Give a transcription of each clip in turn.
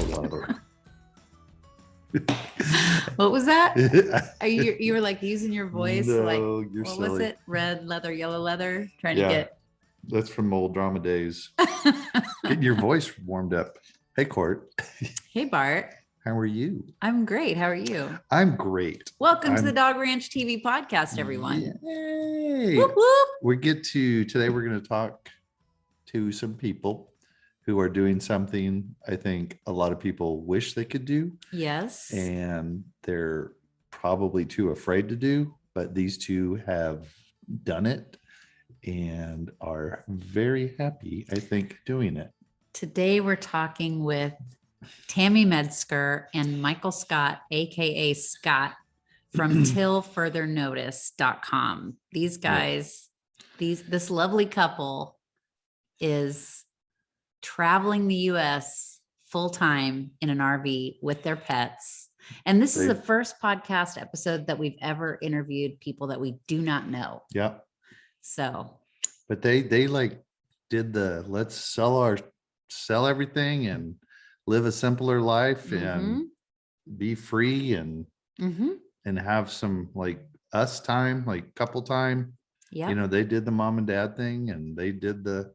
leather. What was that? You were like using your voice. No, like, you're what silly. was it? Red leather, yellow leather. Trying to Yeah. get. That's from old drama days. Getting your voice warmed up. Hey, Court. Hey, Bart. How are you? I'm great. How are you? I'm great. Welcome to the Dog Ranch TV podcast, everyone. Yay. Whoop, whoop. Today we're going to talk to some people who are doing something I think a lot of people wish they could do. Yes. And they're probably too afraid to do, but these two have done it and are very happy, I think, doing it. Today we're talking with Tammy Medsker and Michael Scott, aka Scott, from tillfurthernotice.com. These guys, this lovely couple is traveling the US full-time in an RV with their pets. And this is the first podcast episode that we've ever interviewed people that we do not know. Yeah. So, but they like did the let's sell everything and live a simpler life and be free and have some like us time, like couple time. Yeah. You know, they did the mom and dad thing and they did the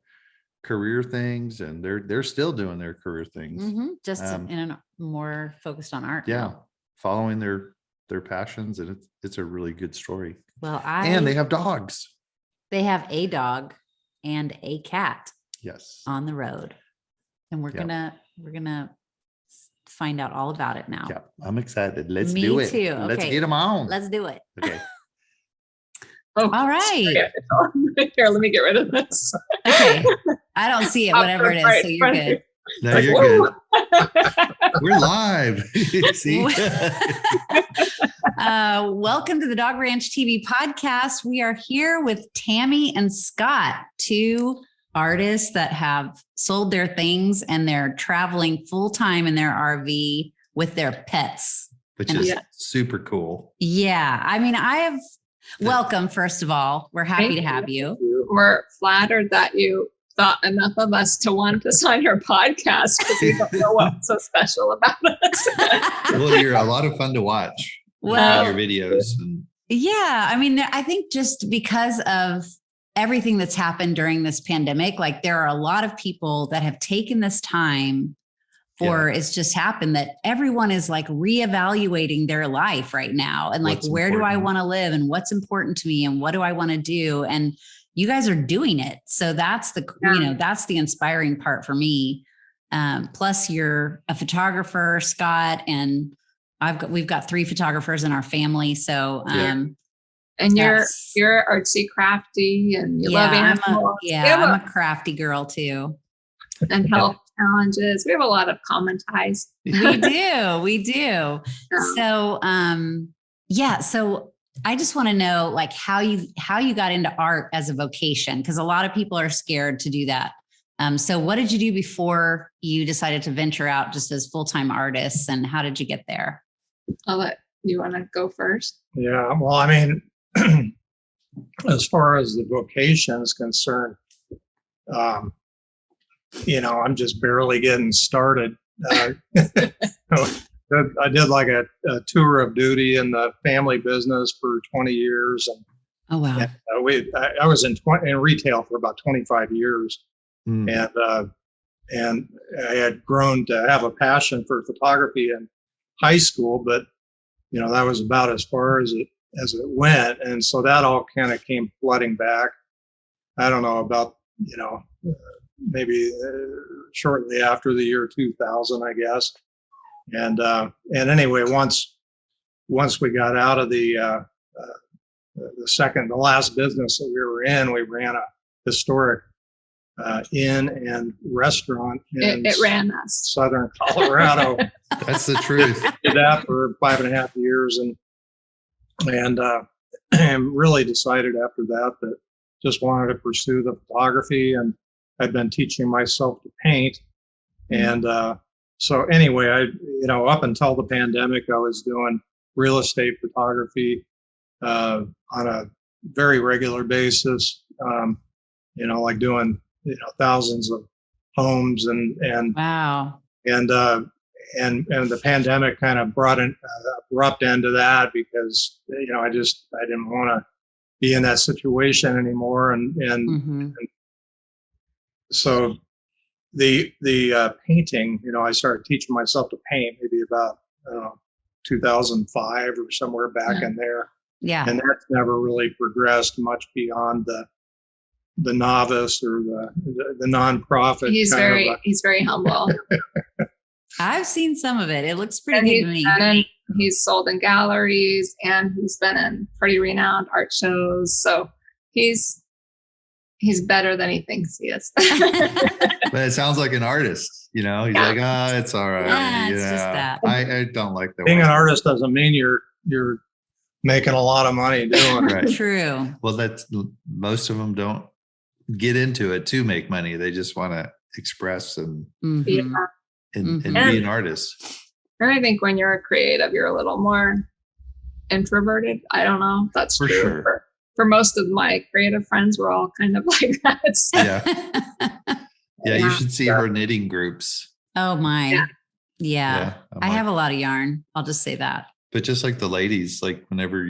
career things and they're still doing their career things. Just in a more focused on art. Yeah. Now. Following their passions, and it's a really good story. Well, and they have dogs. They have a dog and a cat. Yes. On the road. And we're gonna find out all about it now. Yeah, I'm excited. Let's do it. Me too. Let's get them on. Let's do it. Okay. Oh, all right. Here, let me get rid of this. Okay. I don't see it, whatever it is. So you're good. No, you're good. We're live. See? Welcome to the Dog Ranch TV podcast. We are here with Tammy and Scott, two artists that have sold their things and they're traveling full time in their RV with their pets. Which is super cool. Yeah. I mean, welcome, first of all. We're happy to have you. We're flattered that you thought enough of us to want us on your podcast because we don't know what's so special about us. Well, you're a lot of fun to watch. Well, your videos. Yeah. I mean, I think just because of everything that's happened during this pandemic, like there are a lot of people that have taken this time for it's just happened that everyone is like reevaluating their life right now. And like, where do I want to live and what's important to me and what do I want to do? And you guys are doing it. So that's that's the inspiring part for me. Plus you're a photographer, Scott, and we've got 3 photographers in our family. So, and you're artsy crafty and you love animals. I'm a crafty girl too. And health challenges. We have a lot of common ties. We do. Yeah. So, so I just want to know like how you got into art as a vocation, because a lot of people are scared to do that. So what did you do before you decided to venture out just as full-time artists, and how did you get there? You want to go first? Yeah. Well, I mean, as far as the vocation is concerned, I'm just barely getting started. I did like a tour of duty in the family business for 20 years. And, oh, wow. And, I was in retail for about 25 years. And I had grown to have a passion for photography in high school, but, that was about as far as it went. And so that all kind of came flooding back. I don't know about, maybe shortly after the year 2000, I guess. And anyway, once we got out of the last business that we were in, we ran a historic inn and restaurant in it ran us. Southern Colorado. That's the truth. Did that for 5.5 years, and really decided after that just wanted to pursue the photography, and I'd been teaching myself to paint. And so anyway, up until the pandemic, I was doing real estate photography on a very regular basis, like doing, thousands of homes and wow. And the pandemic kind of brought an abrupt end to that because, I didn't want to be in that situation anymore. And so the painting, I started teaching myself to paint maybe about 2005 or somewhere back in there. Yeah. And that's never really progressed much beyond the novice or the nonprofit. He's very humble. I've seen some of it. It looks pretty good to me. And he's sold in galleries and he's been in pretty renowned art shows. So he's better than he thinks he is. But it sounds like an artist, he's like, it's all right. Yeah, it's just that. I don't like that. Being an artist doesn't mean you're making a lot of money doing it. Right. True. Well, most of them don't get into it to make money. They just want to express and be an artist. And I think when you're a creative, you're a little more introverted. I don't know. That's for true. Sure. For most of my creative friends, we're all kind of like that. So. Yeah, you should see her knitting groups. Oh my. Yeah. I like, have a lot of yarn. I'll just say that. But just like the ladies, like whenever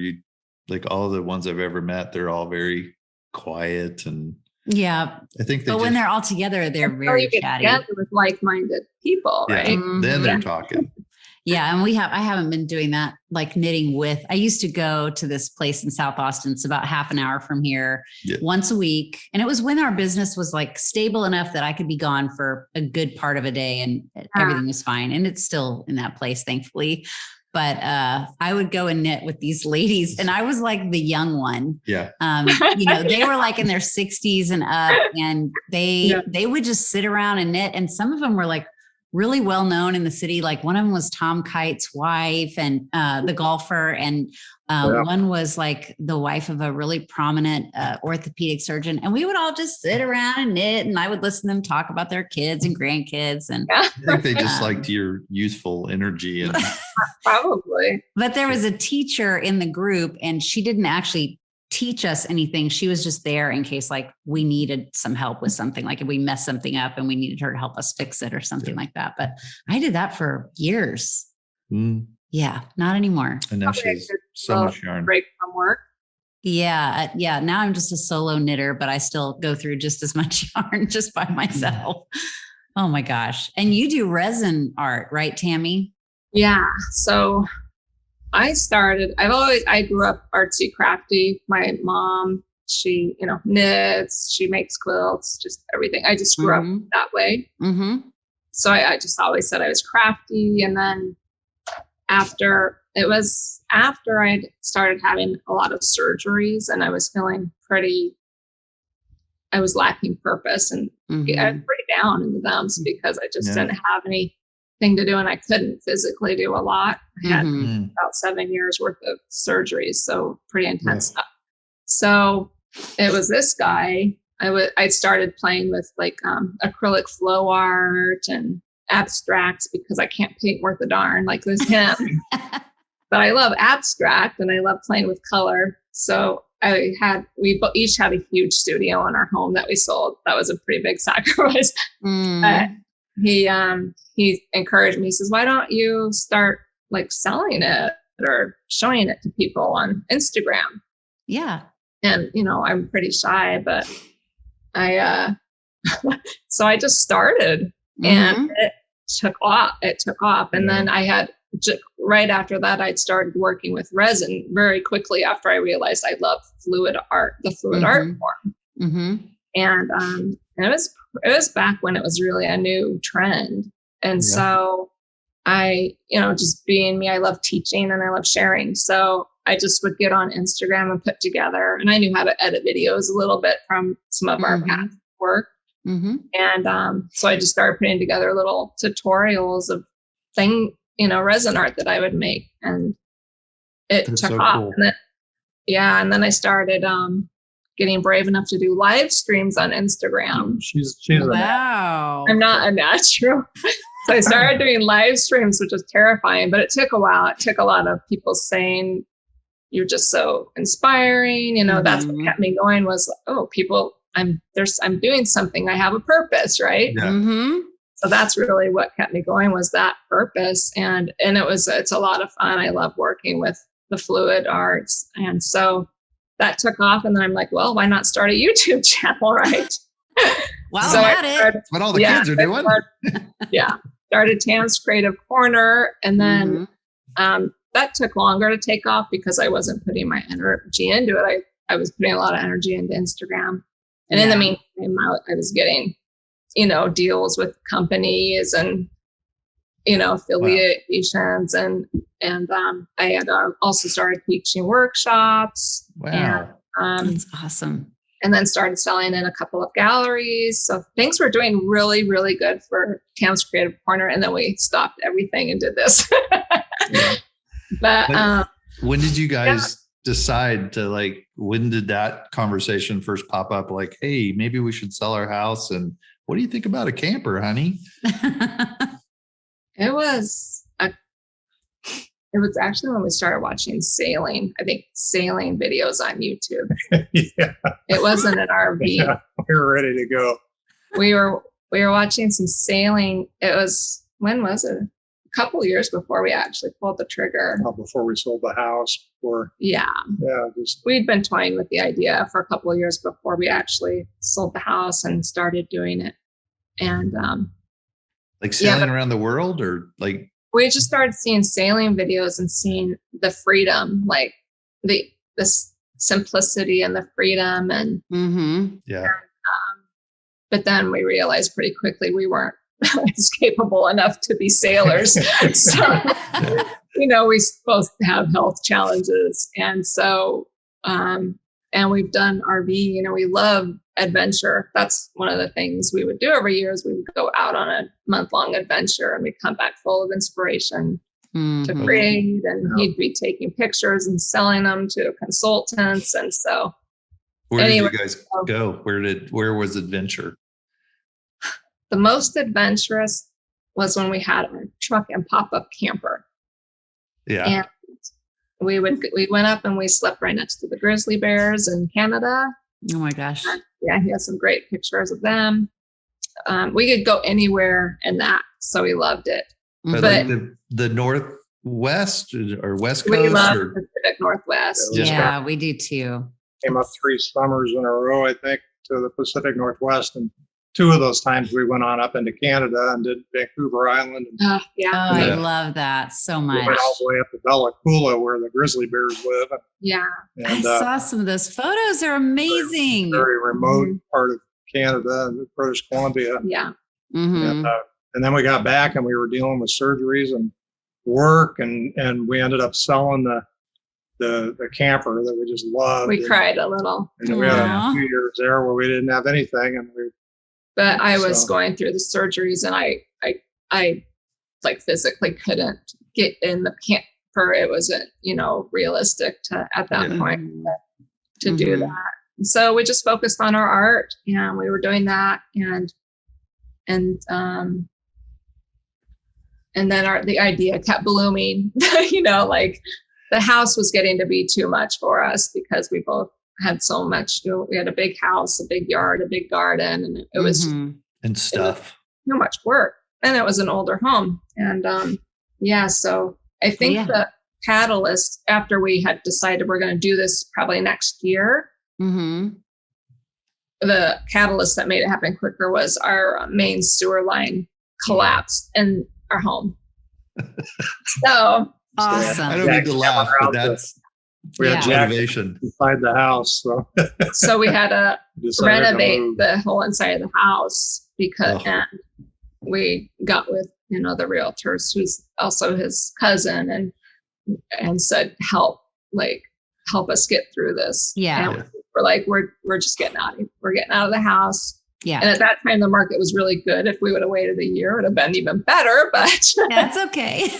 all the ones I've ever met, they're all very quiet and yeah. I think but when they're all together, they're very chatty. Together with like-minded people, right? Then they're talking. Yeah. And I haven't been doing that, like knitting with, I used to go to this place in South Austin. It's about half an hour from here once a week. And it was when our business was like stable enough that I could be gone for a good part of a day and everything was fine. And it's still in that place, thankfully. But I would go and knit with these ladies and I was like the young one. Yeah. They were like in their 60s and up and they would just sit around and knit. And some of them were like really well known in the city. Like one of them was Tom Kite's wife and the golfer. And one was like the wife of a really prominent orthopedic surgeon. And we would all just sit around and knit and I would listen to them talk about their kids and grandkids. And I think they just liked your youthful energy. And probably. But there was a teacher in the group and she didn't actually teach us anything. She was just there in case like we needed some help with something, like if we messed something up and we needed her to help us fix it or something like that. But I did that for years. Yeah, not anymore. And now she's so much yarn. Break from work. Yeah. Now I'm just a solo knitter, but I still go through just as much yarn just by myself. Oh my gosh. And you do resin art, right, Tammy? Yeah. So I grew up artsy crafty. My mom, she, knits, she makes quilts, just everything. I just grew up that way. So I just always said I was crafty. And then after I'd started having a lot of surgeries and I was feeling I was lacking purpose and I was pretty down in the dumps because I just didn't have anything to do and I couldn't physically do a lot. I had about 7 years worth of surgeries, so pretty intense stuff. So it was this guy. I started playing with like acrylic flow art and abstracts because I can't paint worth a darn like this him. But I love abstract and I love playing with color. So we each had a huge studio in our home that we sold. That was a pretty big sacrifice. He encouraged me. He says, "Why don't you start like selling it or showing it to people on Instagram?" Yeah. And I'm pretty shy, but so I just started and it took off. And then I had right after that, I'd started working with resin very quickly after I realized I love fluid art, the fluid art form. And it was back when it was really a new trend. And so I, just being me, I love teaching and I love sharing. So I just would get on Instagram and put together, and I knew how to edit videos a little bit from some of our past work. And so I just started putting together little tutorials of resin art that I would make, and it took off. Cool. And then I started getting brave enough to do live streams on Instagram. She's wow. I'm not a natural. So I started doing live streams, which was terrifying, but it took a while. It took a lot of people saying, "You're just so inspiring." That's what kept me going was, oh, people, I'm doing something. I have a purpose, right? Yeah. So that's really what kept me going, was that purpose. And it's a lot of fun. I love working with the fluid arts. And so that took off. And then I'm like, well, why not start a YouTube channel, right? Wow, So That's what all the kids are doing. Started Tams Creative Corner. And then that took longer to take off because I wasn't putting my energy into it. I was putting a lot of energy into Instagram. And in the meantime, I was getting, deals with companies and, affiliations. And I had also started teaching workshops. Wow. And, That's awesome. And then started selling in a couple of galleries. So things were doing really, really good for Tams Creative Corner. And then we stopped everything and did this. But when did you guys decide to when did that conversation first pop up? Like, hey, maybe we should sell our house. And what do you think about a camper, honey? It was actually when we started watching sailing videos on YouTube. Yeah. It wasn't an RV. Yeah, we were ready to go. We were watching some sailing. When was it? A couple of years before we actually pulled the trigger. Before we sold the house. We'd been toying with the idea for a couple of years before we actually sold the house and started doing it. And sailing around the world, or we just started seeing sailing videos and seeing the freedom, the simplicity and the freedom. And but then we realized pretty quickly we weren't as capable enough to be sailors. So, we both have health challenges. And so, and we've done RV, we love adventure. That's one of the things we would do every year, is we would go out on a month-long adventure and we'd come back full of inspiration to create. And he'd be taking pictures and selling them to consultants. And so where did you guys go? Where was adventure? The most adventurous was when we had our truck and pop-up camper. Yeah. And we went up and we slept right next to the grizzly bears in Canada. Oh my gosh. He has some great pictures of them. We could go anywhere in that. So we loved it. But the Northwest or West Coast? We love the Pacific Northwest. Yeah, we do too. Came up 3 summers in a row, I think, to the Pacific Northwest. And 2 of those times we went on up into Canada and did Vancouver Island. I love that so much. We went all the way up to Bella Coola, where the grizzly bears live. Yeah. And, I saw some of those photos. They're amazing. Very remote part of Canada, British Columbia. Yeah. Mm-hmm. And then we got back and we were dealing with surgeries and work, and we ended up selling the camper that we just loved. We cried a little. And we had a few years there where we didn't have anything, and but I was going through the surgeries, and I physically couldn't get in the camper. It wasn't, realistic at that point to do that. And so we just focused on our art, and we were doing that. And then the idea kept blooming, the house was getting to be too much for us because we both had so much. We had a big house, a big yard, a big garden, and it was and stuff. Too much work, and it was an older home. And so I think the catalyst, after we had decided we're going to do this probably next year, the catalyst that made it happen quicker was our main sewer line collapsed in our home. So awesome. I don't mean to laugh, but that's we had motivation inside the house. So we had to renovate the whole inside of the house and we got with the realtors, who's also his cousin, and said help us get through this. And we're like, we're just getting out. We're getting out of the house. Yeah. And at that time, the market was really good. If we would have waited a year, it would have been even better. But that's okay.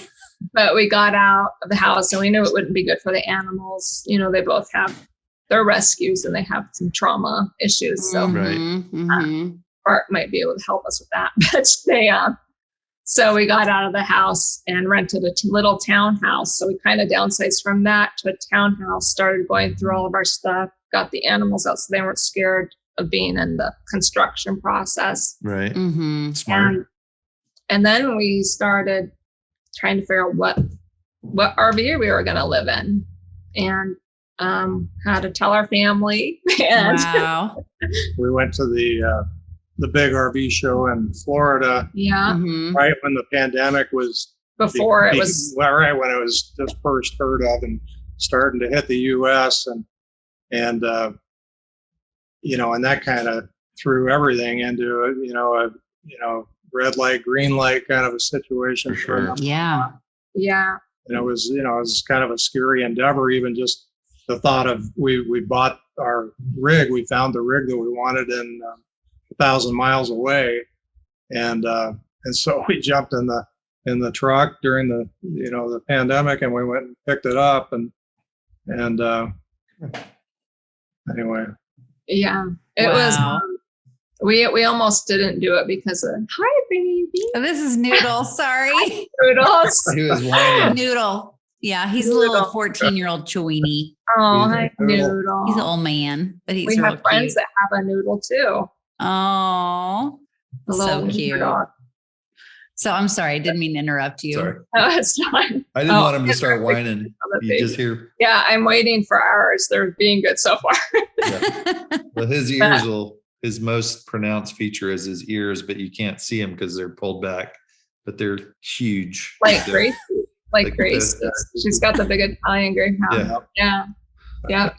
But we got out of the house, and we knew it wouldn't be good for the animals. They both have their rescues, and they have some trauma issues. So Bart might be able to help us with that. But so we got out of the house and rented a little townhouse. So we kind of downsized from that to a townhouse, started going through all of our stuff, got the animals out so they weren't scared of being in the construction process. Right. Mm-hmm. Smart. And then we started trying to figure out what RV we were going to live in, and how to tell our family. And Wow. we went to the big RV show in Florida. Yeah. Mm-hmm. Right when the pandemic was Before it was right when it was just first heard of and starting to hit the U.S. and you know, and that kind of threw everything into a red light, green light kind of a situation. For sure. Yeah. Yeah. And it was kind of a scary endeavor. Even just the thought of we bought our rig, we found the rig that we wanted in 1,000 miles away, and so we jumped in the truck during the pandemic, and we went and picked it up, and anyway. Yeah. It was. We almost didn't do it because of hi baby. Oh, this is Noodle. Sorry. Noodles. He was whining. Noodle. Yeah, he's a little 14-year-old Chewini. Oh, hi Noodle. He's an old man, but he's we real have friends cute. that have a Noodle too. Oh, A so little cute. dog. So I'm sorry, I didn't mean to interrupt you. Sorry. No, it's fine. I didn't want him to start whining. You just hear, Yeah, I'm waiting for ours. They're being good so far. well, his most pronounced feature is his ears, but you can't see them because they're pulled back, but they're huge. Like They're- Grace. Like like Grace. She's got the big Italian greyhound. Yeah. Yeah.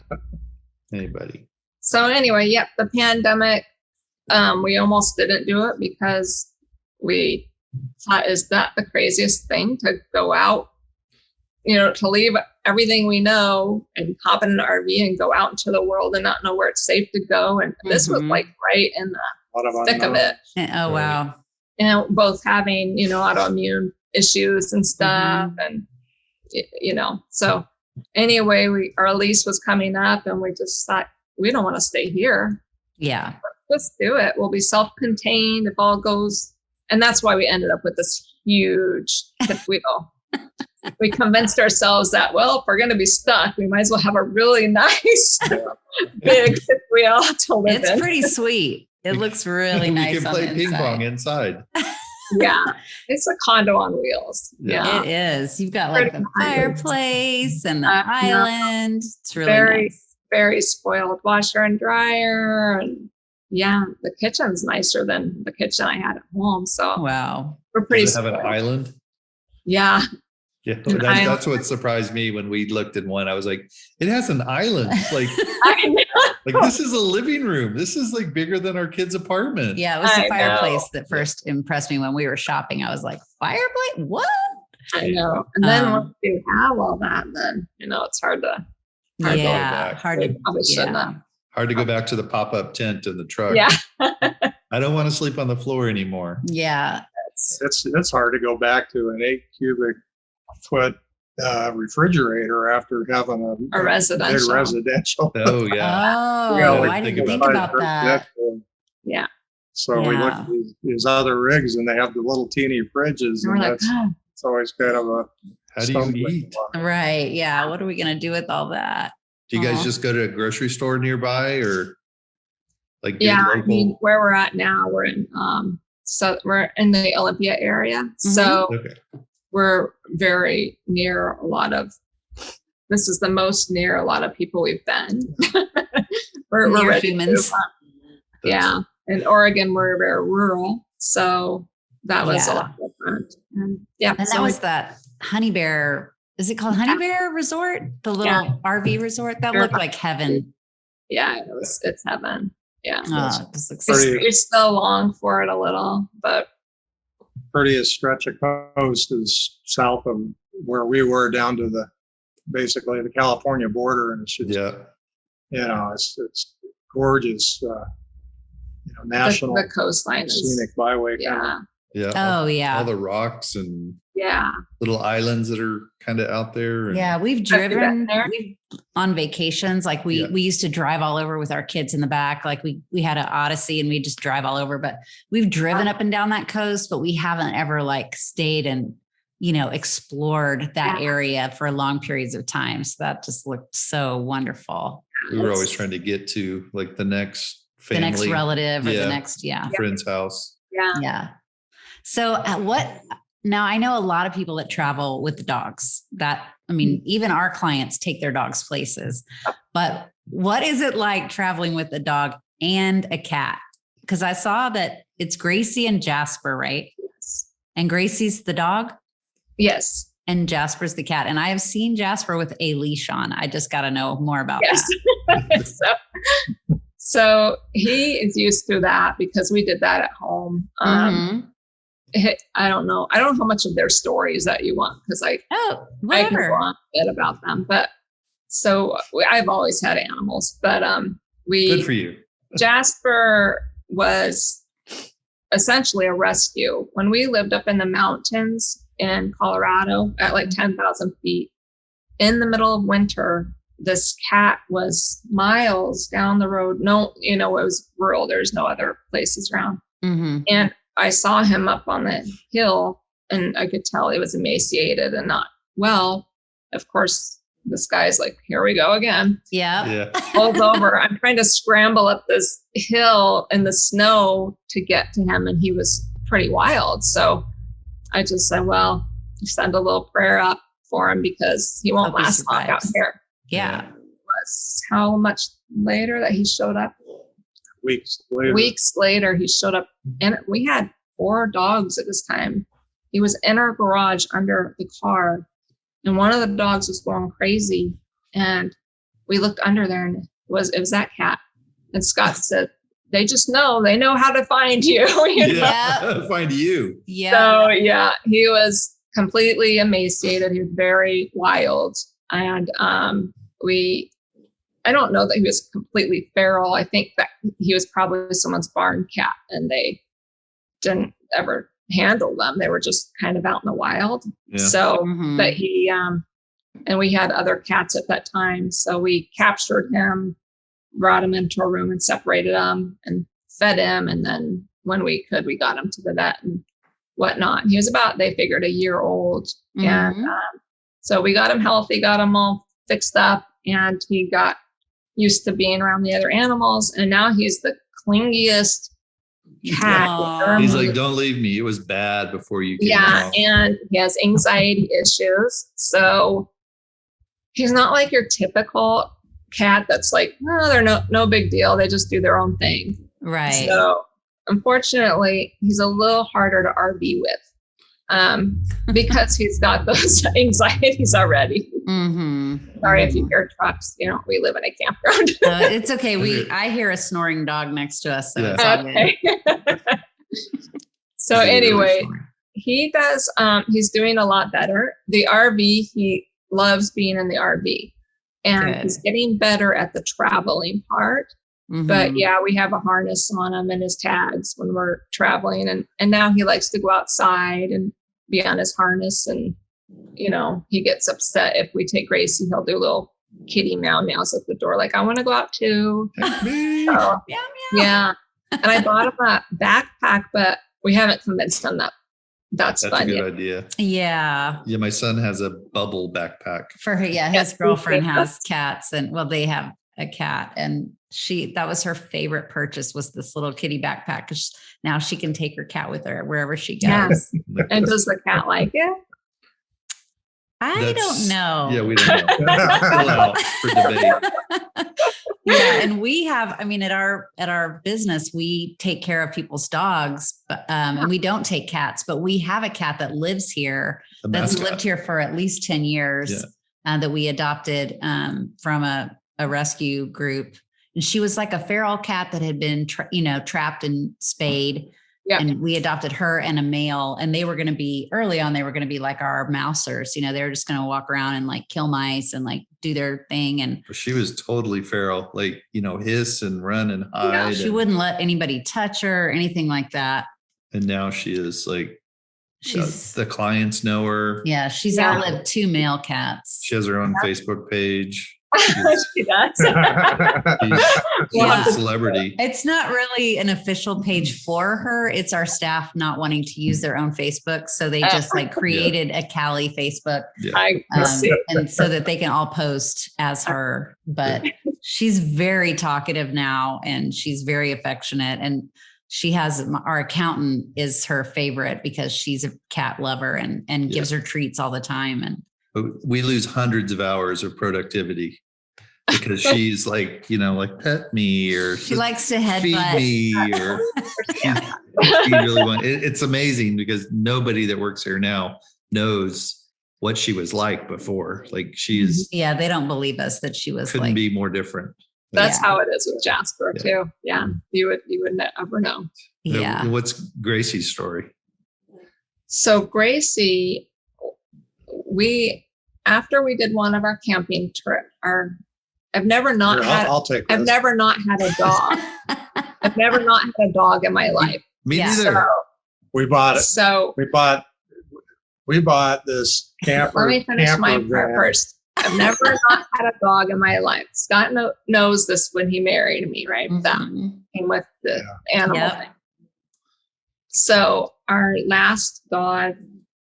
Anybody. So anyway, yep, the pandemic, we almost didn't do it because we thought, is that the craziest thing to go out, to leave everything we know and hop in an RV and go out into the world and not know where it's safe to go. And this was like right in the thick of it. Oh, wow. Both having, autoimmune issues and stuff. And, so anyway, our lease was coming up and we just thought, we don't want to stay here. Yeah. Let's do it. We'll be self-contained if all goes. And that's why we ended up with this huge fifth wheel. We convinced ourselves that, well, if we're going to be stuck, we might as well have a really nice big fifth wheel to live in. It's pretty sweet. It looks really nice. We can play ping pong inside. Yeah. It's a condo on wheels. Yeah. It is. You've got like the fireplace and the Yeah. island. It's really Very, nice. very spoiled washer and dryer. And yeah, the kitchen's nicer than the kitchen I had at home. So Wow. we're pretty Does it have an spoiled. island? Yeah. Yeah, An island. that's what surprised me when we looked at one. I was like, it has an island. Like, I know. like this is a living room. This is like bigger than our kid's apartment. Yeah, it was the I fireplace that first impressed me when we were shopping. I was like, fireplace? What? I know. And then once you have all that, then, it's hard to. Hard to go Yeah, back. hard to. Probably shouldn't have. Hard to go back to the pop-up tent in the truck. Yeah. I don't want to sleep on the floor anymore. Yeah. It's hard to go back to an 8 cubic foot refrigerator after having A residential. big residential. Oh yeah. Oh, like I didn't think think about about that. Yeah. So we look Yeah. at these other rigs and they have the little teeny fridges, And we're and like, that's "Ah." it's always kind of a How do stumbling you eat? block. Right. Yeah. What are we going to do with all that? Do you guys Aw. just go to a grocery store nearby or like do Yeah. I local? mean, where we're at now, we're in, so we're in the Olympia area. So Okay. we're very near a lot of, this is the most near a lot of people we've been. we're Near ready humans. to, yeah. In Oregon, we're very rural. So that was Yeah. a lot different. And yeah. And so that we- was that Honey Bear. Is it called Honey Bear Resort? The little RV resort that looked like heaven. yeah, it's heaven. Yeah. Oh, this looks Pretty- We still long for it a little, but Prettiest stretch of coast is south of where we were down to basically the California border, and it's just, Yeah. it's gorgeous, national the coastline is, scenic byway. yeah, Yeah. Oh, yeah. All the rocks and yeah. little islands that are kind of out there. And Yeah, we've Have you been driven there? on vacations. Like we used to drive all over with our kids in the back. Like we had an Odyssey and we just drive all over. But we've driven up and down that coast, but we haven't ever like stayed and explored that area for long periods of time. So that just looked so wonderful. we were always trying to get to like the next family, The next relative or Yeah. the next, friend's house. Yeah. Yeah. So now I know a lot of people that travel with the dogs even our clients take their dogs places, but what is it like traveling with a dog and a cat? Because I saw that it's Gracie and Jasper, right? Yes. And Gracie's the dog? Yes. And Jasper's the cat. And I have seen Jasper with a leash on. I just got to know more about that. So he is used to that because we did that at home. I don't know how much of their stories that you want, because I can go on a bit about them. But so I've always had animals, but good for you. Jasper was essentially a rescue. When we lived up in the mountains in Colorado at like 10,000 feet in the middle of winter, this cat was miles down the road. No, it was rural. There's no other places around. And I saw him up on the hill and I could tell he was emaciated and not well. Of course, this guy's like, here we go again. Yeah. Pulls over. I'm trying to scramble up this hill in the snow to get to him. And he was pretty wild. So I just said, well, send a little prayer up for him because he won't last long out here. Yeah. It was how much later that he showed up? Weeks later, he showed up, and we had 4 dogs at this time. He was in our garage under the car, and one of the dogs was going crazy. And we looked under there, and it was that cat. And Scott said, they know how to find you. Find you. Yeah. So he was completely emaciated. He was very wild. And I don't know that he was completely feral. I think that he was probably someone's barn cat and they didn't ever handle them. They were just kind of out in the wild. Yeah. So, but he, and we had other cats at that time. So we captured him, brought him into a room and separated him and fed him. And then when we could, we got him to the vet and whatnot. He was they figured a year old. And so we got him healthy, got him all fixed up, and he got used to being around the other animals. And now he's the clingiest cat. He's like, don't leave me. It was bad before you came along. And he has anxiety issues. So he's not like your typical cat that's like, they're no big deal. They just do their own thing. Right. So unfortunately, he's a little harder to RV with. Because he's got those anxieties already. Sorry if you hear trucks. We live in a campground. It's okay. I hear a snoring dog next to us. So it's all good. So anyway, he does. He's doing a lot better. The RV, he loves being in the RV, and he's getting better at the traveling part. But we have a harness on him and his tags when we're traveling. And now he likes to go outside and be on his harness. And, he gets upset if we take Gracie, he'll do little kitty meows at the door. Like, I want to go out too. So, yeah. And I bought him a backpack, but we haven't convinced him that's fun. A good idea. Yeah. Yeah. My son has a bubble backpack for her. Yeah. His girlfriend has cats they have a cat, and that was her favorite purchase, was this little kitty backpack, because now she can take her cat with her wherever she goes. And does the cat like it? I don't know. Yeah, we don't know. Still out for debate. Yeah, and we have, at our business, we take care of people's dogs, but and we don't take cats, but we have a cat that lives here, that's lived here for at least 10 years, that we adopted from a rescue group. And she was like a feral cat that had been, trapped and spayed. Yeah. And we adopted her and a male, and they were going to be like our mousers. They were just going to walk around and like kill mice and like do their thing. And she was totally feral, like, hiss and run and hide. Yeah, she wouldn't let anybody touch her or anything like that. And now she is like, the clients know her. Yeah. She's outlived 2 male cats. She has her own Facebook page. She does. She's a celebrity. It's not really an official page for her. It's our staff not wanting to use their own Facebook. So they just created a Cali Facebook. Yeah. And so that they can all post as her. But she's very talkative now, and she's very affectionate. And she has our accountant is her favorite because she's a cat lover and gives her treats all the time. And we lose hundreds of hours of productivity because she's like, like pet me, or she likes to feed headbutt me, or she really wants. It's amazing because nobody that works here now knows what she was like before. Like she's they don't believe us that she was couldn't be more different. That's how it is with Jasper too. Yeah. You would never know. Yeah. What's Gracie's story? So Gracie, after we did one of our camping trip, I've never not had a dog. I've never not had a dog in my life. Me neither. So, we bought it. So we bought this camper. Let me finish my part first. I've never not had a dog in my life. Scott knows this when he married me, right? That came with the animal thing. So our last dog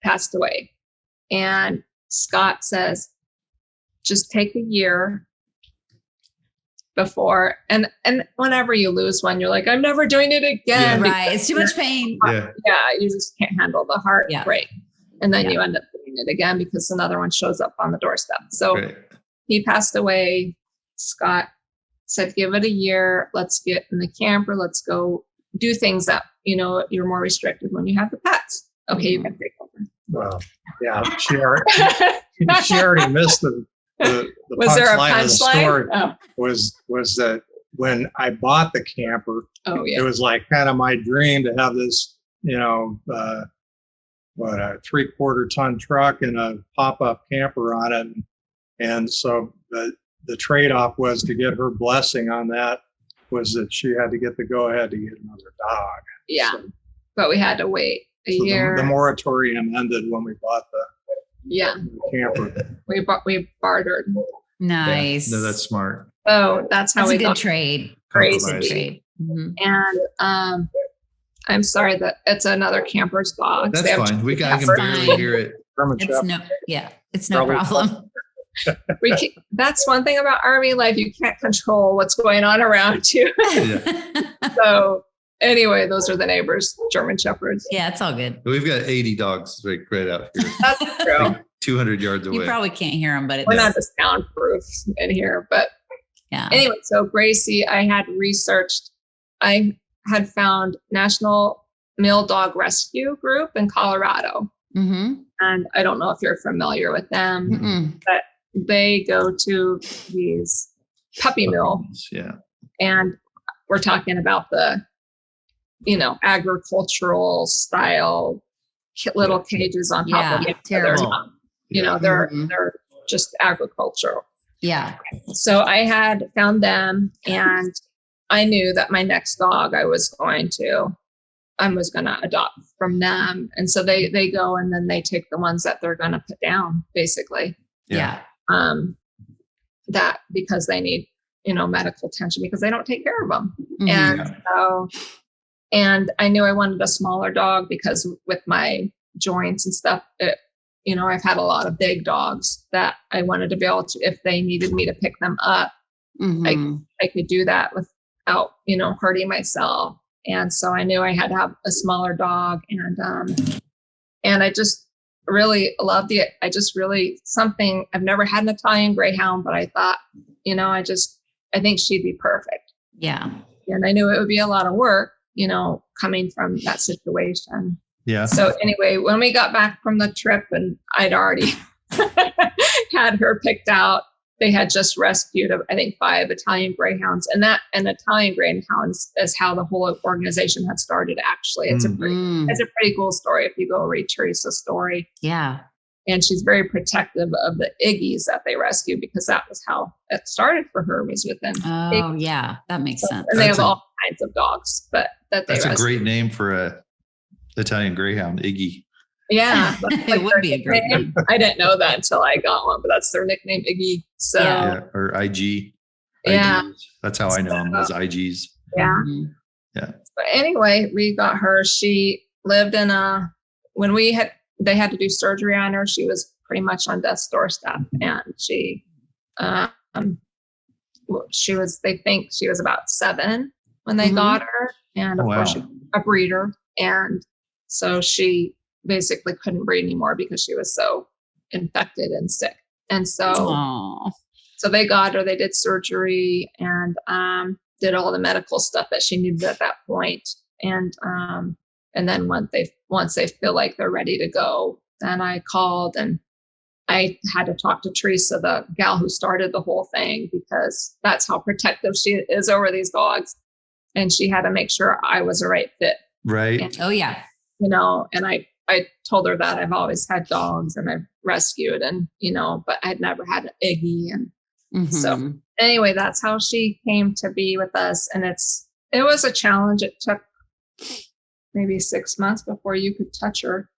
passed away, and Scott says, just take a year before, and whenever you lose one, you're like, I'm never doing it again. Yeah, right. It's too much pain. Yeah, you just can't handle the heartbreak. And then you end up doing it again because another one shows up on the doorstep. So he passed away. Scott said, give it a year. Let's get in the camper. Let's go do things that, you're more restricted when you have the pets. Okay, you can take over. Well, yeah, she already missed the was there a punchline of the story. Oh. Was that when I bought the camper, it was like kind of my dream to have this, a 3/4 ton truck and a pop-up camper on it. And so the trade-off was to get her blessing on that was that she had to get the go-ahead to get another dog. Yeah. So, but we had to wait a year. The moratorium ended when we bought the camper. We bartered. Nice. Yeah. No, that's smart. So that's how we got trade. Crazy trade. And I'm sorry that it's another camper's dog. That's fine. I can barely hear it. It's no problem. That's one thing about RV life. You can't control what's going on around you. So anyway, those are the neighbors, German Shepherds. Yeah, it's all good. We've got 80 dogs right out here. That's true. Like 200 yards away. You probably can't hear them, but we're not just soundproof in here. But anyway, so Gracie, I had researched. I had found National Male Dog Rescue Group in Colorado. And I don't know if you're familiar with them, but they go to these puppy mills. Yeah. And we're talking about the, agricultural style little cages on top of each other. They're just agricultural. Yeah. So I had found them, and I knew that my next dog I was going to adopt from them. And so they go and then they take the ones that they're going to put down, basically. Yeah. That because they need, medical attention because they don't take care of them. And I knew I wanted a smaller dog because with my joints and stuff, I've had a lot of big dogs that I wanted to be able to, if they needed me to pick them up, I could do that without, hurting myself. And so I knew I had to have a smaller dog, and I just really loved it. Something I've never had an Italian Greyhound, but I thought, I think she'd be perfect. Yeah. And I knew it would be a lot of work, coming from that situation. Yeah. So anyway, when we got back from the trip and I'd already had her picked out, they had just rescued, I think, 5 Italian Greyhounds, and Italian Greyhounds is how the whole organization had started. Actually, it's a pretty cool story if you go read Teresa's story. Yeah, and she's very protective of the Iggies that they rescued because that was how it started for her. Was with them. Oh, Iggy. Yeah, that makes sense. And they have all kinds of dogs, but that's a great name for a Italian Greyhound, Iggy. Yeah, it would be a great name. I didn't know that until I got one, but that's their nickname, Iggy. So or IG. Yeah, IGs. That's how I know them as IGs. Yeah, yeah. But anyway, we got her. She lived in they had to do surgery on her. She was pretty much on death's doorstep, and they think she was about 7, when they got her. And of course, she was a breeder. And so she basically couldn't breed anymore because she was so infected and sick. And so, so they got her, they did surgery and did all the medical stuff that she needed at that point. And then once they feel like they're ready to go, then I called and I had to talk to Teresa, the gal who started the whole thing, because that's how protective she is over these dogs. And she had to make sure I was the right fit. Right. And, and I told her that I've always had dogs and I've rescued and, but I'd never had an Iggy. And so anyway, that's how she came to be with us. And it was a challenge. It took maybe 6 months before you could touch her.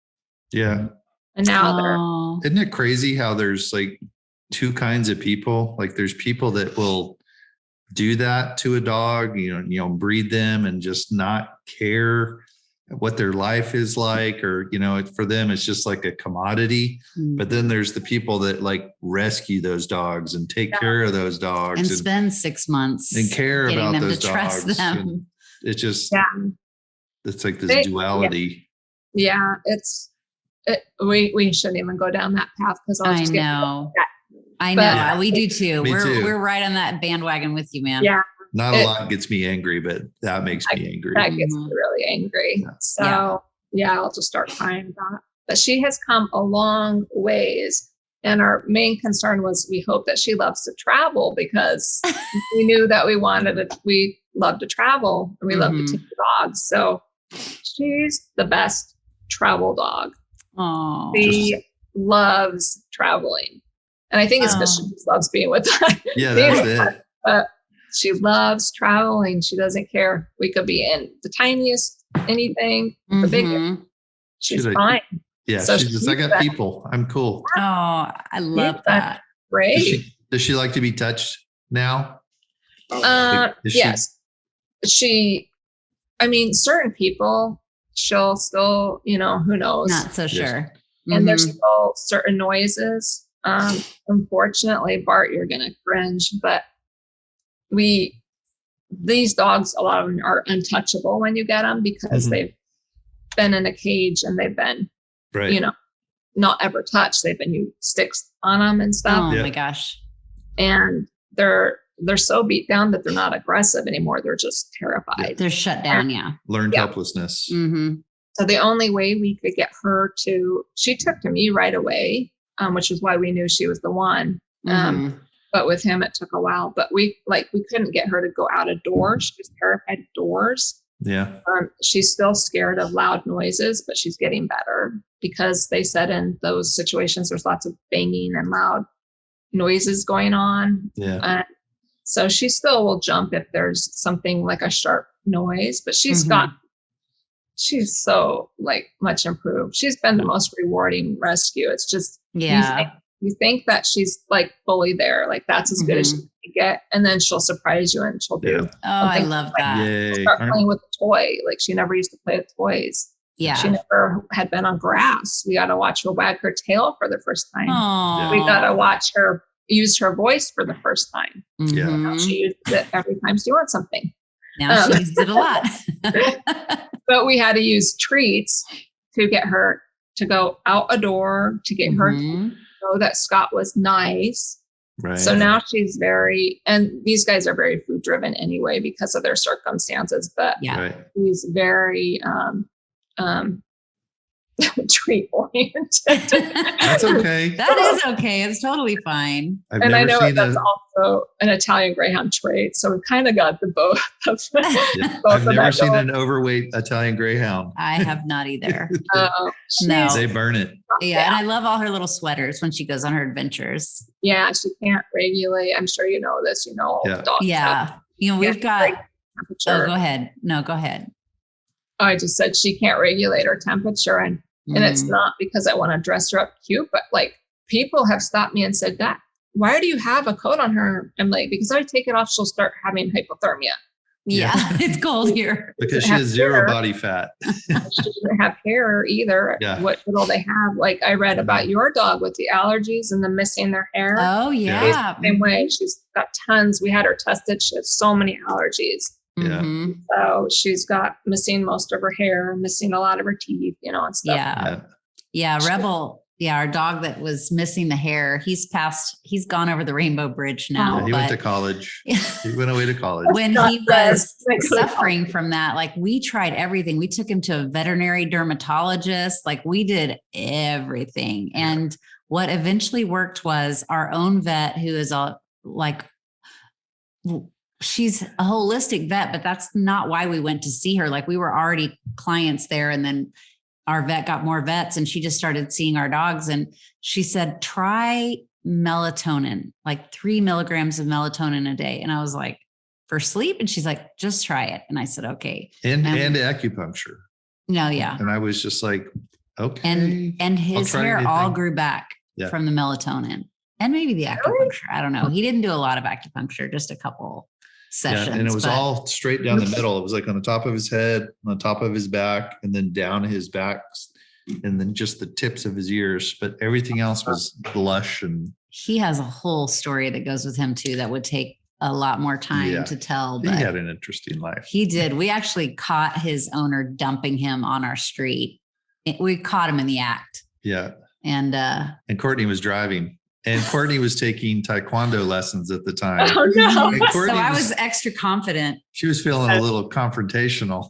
Yeah. And now isn't it crazy how there's like two kinds of people? Like there's people that will do that to a dog, breed them and just not care what their life is like, or, for them, it's just like a commodity. But then there's the people that like rescue those dogs and take care of those dogs and spend 6 months and care about them those to trust dogs. them. It's just, it's like this duality. Yeah. We shouldn't even go down that path because I know. We do too. We're right on that bandwagon with you, man. Yeah. Not a lot gets me angry, but that makes me angry. That gets me really angry. Yeah. So I'll just start crying about it. But she has come a long ways. And our main concern was we hope that she loves to travel because we knew that we love to travel and we love to take dogs. So she's the best travel dog. Oh, she loves traveling. And I think it's because she just loves being with us. Yeah, that's it. But she loves traveling. She doesn't care. We could be in the tiniest anything, the biggest. She's fine. Yeah, so she's just, I got people. I'm cool. Oh, I love that. Great. Does she like to be touched now? Yes. Certain people, she'll still, who knows? Not so sure. And there's still certain noises. Unfortunately, Bart, you're going to cringe, but these dogs, a lot of them are untouchable when you get them because they've been in a cage and they've been, not ever touched. They've been used sticks on them and stuff. Oh my gosh. And they're so beat down that they're not aggressive anymore. They're just terrified. They're shut down. Learned helplessness. So the only way we could get her she took to me right away, which is why we knew she was the one. But with him, it took a while. But we couldn't get her to go out of doors. She was terrified of doors. Yeah. She's still scared of loud noises, but she's getting better because they said in those situations there's lots of banging and loud noises going on. Yeah. So she still will jump if there's something like a sharp noise, but she's so much improved. She's been the most rewarding rescue. It's just, you think that she's fully there, that's as good as she can get. And then she'll surprise you and she'll do. Oh, I love that. Start playing with a toy. She never used to play with toys. Yeah. She never had been on grass. We got to watch her wag her tail for the first time. Aww. We got to watch her use her voice for the first time. Yeah. She uses it every time she's doing something. Now she uses it a lot. But we had to use treats to get her to go out a door, to get her to know that Scott was nice. Right. So now she's and these guys are very food driven anyway because of their circumstances, but he's very treat oriented. That's okay. That is okay. It's totally fine. I know that's also an Italian Greyhound trait. So we've kind of got the both of them. I've never seen an overweight Italian Greyhound. I have not either. No. They burn it. Yeah. And I love all her little sweaters when she goes on her adventures. Yeah. She can't regulate. I'm sure you know this, dogs. Yeah. We've got, go ahead. No, go ahead. I just said she can't regulate her temperature and it's not because I want to dress her up cute, but people have stopped me and said, "Dad, why do you have a coat on her?" I'm like, because I take it off, she'll start having hypothermia. Yeah. It's cold here. Because she has zero body fat. She doesn't have hair either. Yeah. What little they have. I read about your dog with the allergies and the missing their hair. Oh yeah. Same way. She's got tons. We had her tested. She has so many allergies. Yeah. Mm-hmm. So she's got missing most of her hair, missing a lot of her teeth, and stuff. Yeah. Rebel. Yeah. Our dog that was missing the hair, he's gone over the Rainbow Bridge now. Yeah, he went to college. He went away to college. When he was suffering from that, like we tried everything. We took him to a veterinary dermatologist. Like we did everything. Yeah. And what eventually worked was our own vet, who is she's a holistic vet, but that's not why we went to see her. Like we were already clients there. And then our vet got more vets and she just started seeing our dogs. And she said, try melatonin, like 3 milligrams of melatonin a day. And I was like, for sleep? And she's like, just try it. And I said, okay. And acupuncture. No, yeah. And I was just like, okay. And his hair all grew back from the melatonin and maybe the acupuncture. I don't know. He didn't do a lot of acupuncture, just a couple sessions. Yeah, and it was all straight down the middle. It was like on the top of his head, on the top of his back, and then down his back, and then just the tips of his ears. But everything else was lush. And he has a whole story that goes with him too that would take a lot more time to tell. But he had an interesting life. He did. We actually caught his owner dumping him on our street. We caught him in the act. Yeah. And Courtney was driving. And Courtney was taking taekwondo lessons at the time. Oh no! So I was extra confident. She was feeling a little confrontational.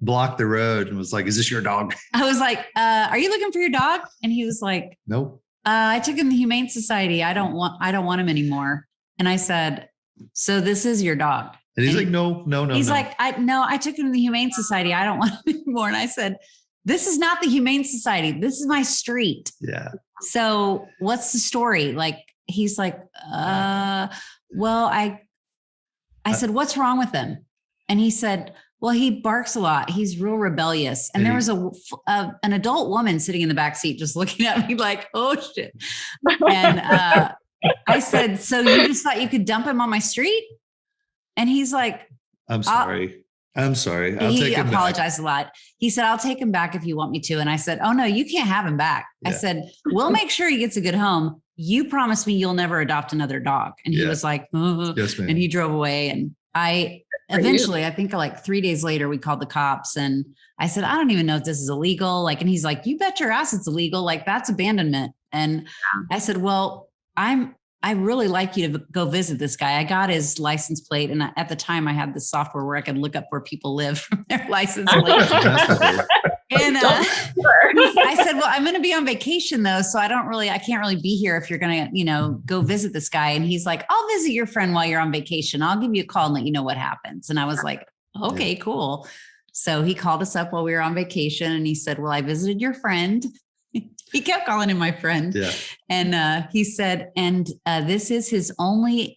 Blocked the road and was like, "Is this your dog?" I was like, "Are you looking for your dog?" And he was like, "Nope. I took him to the Humane Society. I don't want him anymore." And I said, "So this is your dog?" And he's like, "No." He's like, I took him to the Humane Society. I don't want him anymore." And I said, "This is not the Humane Society. This is my street." Yeah. So what's the story? Like, he's like, well, I said, "What's wrong with him?" And he said, "Well, he barks a lot. He's real rebellious." And there was an adult woman sitting in the back seat, just looking at me like, "Oh shit." And I said, "So you just thought you could dump him on my street?" And he's like, "I'm sorry. I'm sorry. I'll take him back." He apologized a lot. He said, "I'll take him back if you want me to." And I said, "Oh no, you can't have him back." I said, "We'll make sure he gets a good home. You promise me you'll never adopt another dog." And he was like, "Yes, ma'am." And he drove away. And I think like 3 days later, we called the cops and I said, "I don't even know if this is illegal." Like, and he's like, "You bet your ass it's illegal. Like that's abandonment." And I said, "Well, I really like you to go visit this guy." I got his license plate. And at the time I had this software where I could look up where people live from their license plate. And I said, "Well, I'm going to be on vacation though. So I can't really be here if you're going to, go visit this guy." And he's like, "I'll visit your friend while you're on vacation. I'll give you a call and let you know what happens." And I was like, "Okay, cool." So he called us up while we were on vacation and he said, "Well, I visited your friend." He kept calling him my friend. Yeah. And he said, and this is his only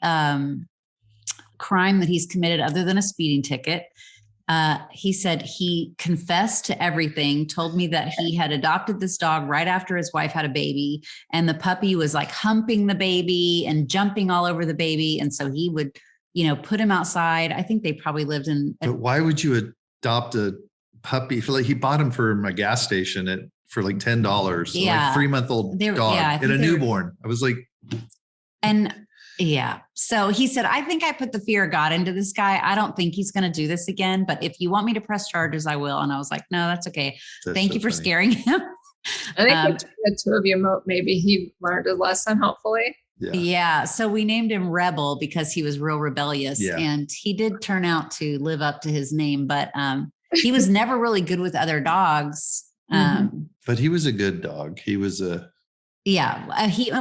crime that he's committed other than a speeding ticket. He said he confessed to everything, told me that he had adopted this dog right after his wife had a baby. And the puppy was like humping the baby and jumping all over the baby. And so he would, put him outside. I think they probably lived in. But why would you adopt a puppy? Like he bought him from a gas station for like $10. So like 3-month-old dog and a newborn. I was like, So he said, "I think I put the fear of God into this guy. I don't think he's going to do this again. But if you want me to press charges, I will." And I was like, "No, that's okay. Thank you for scaring him." I think between the two of you, maybe he learned a lesson, hopefully. Yeah. So we named him Rebel because he was real rebellious. Yeah. And he did turn out to live up to his name. But he was never really good with other dogs. But he was a good dog. He was and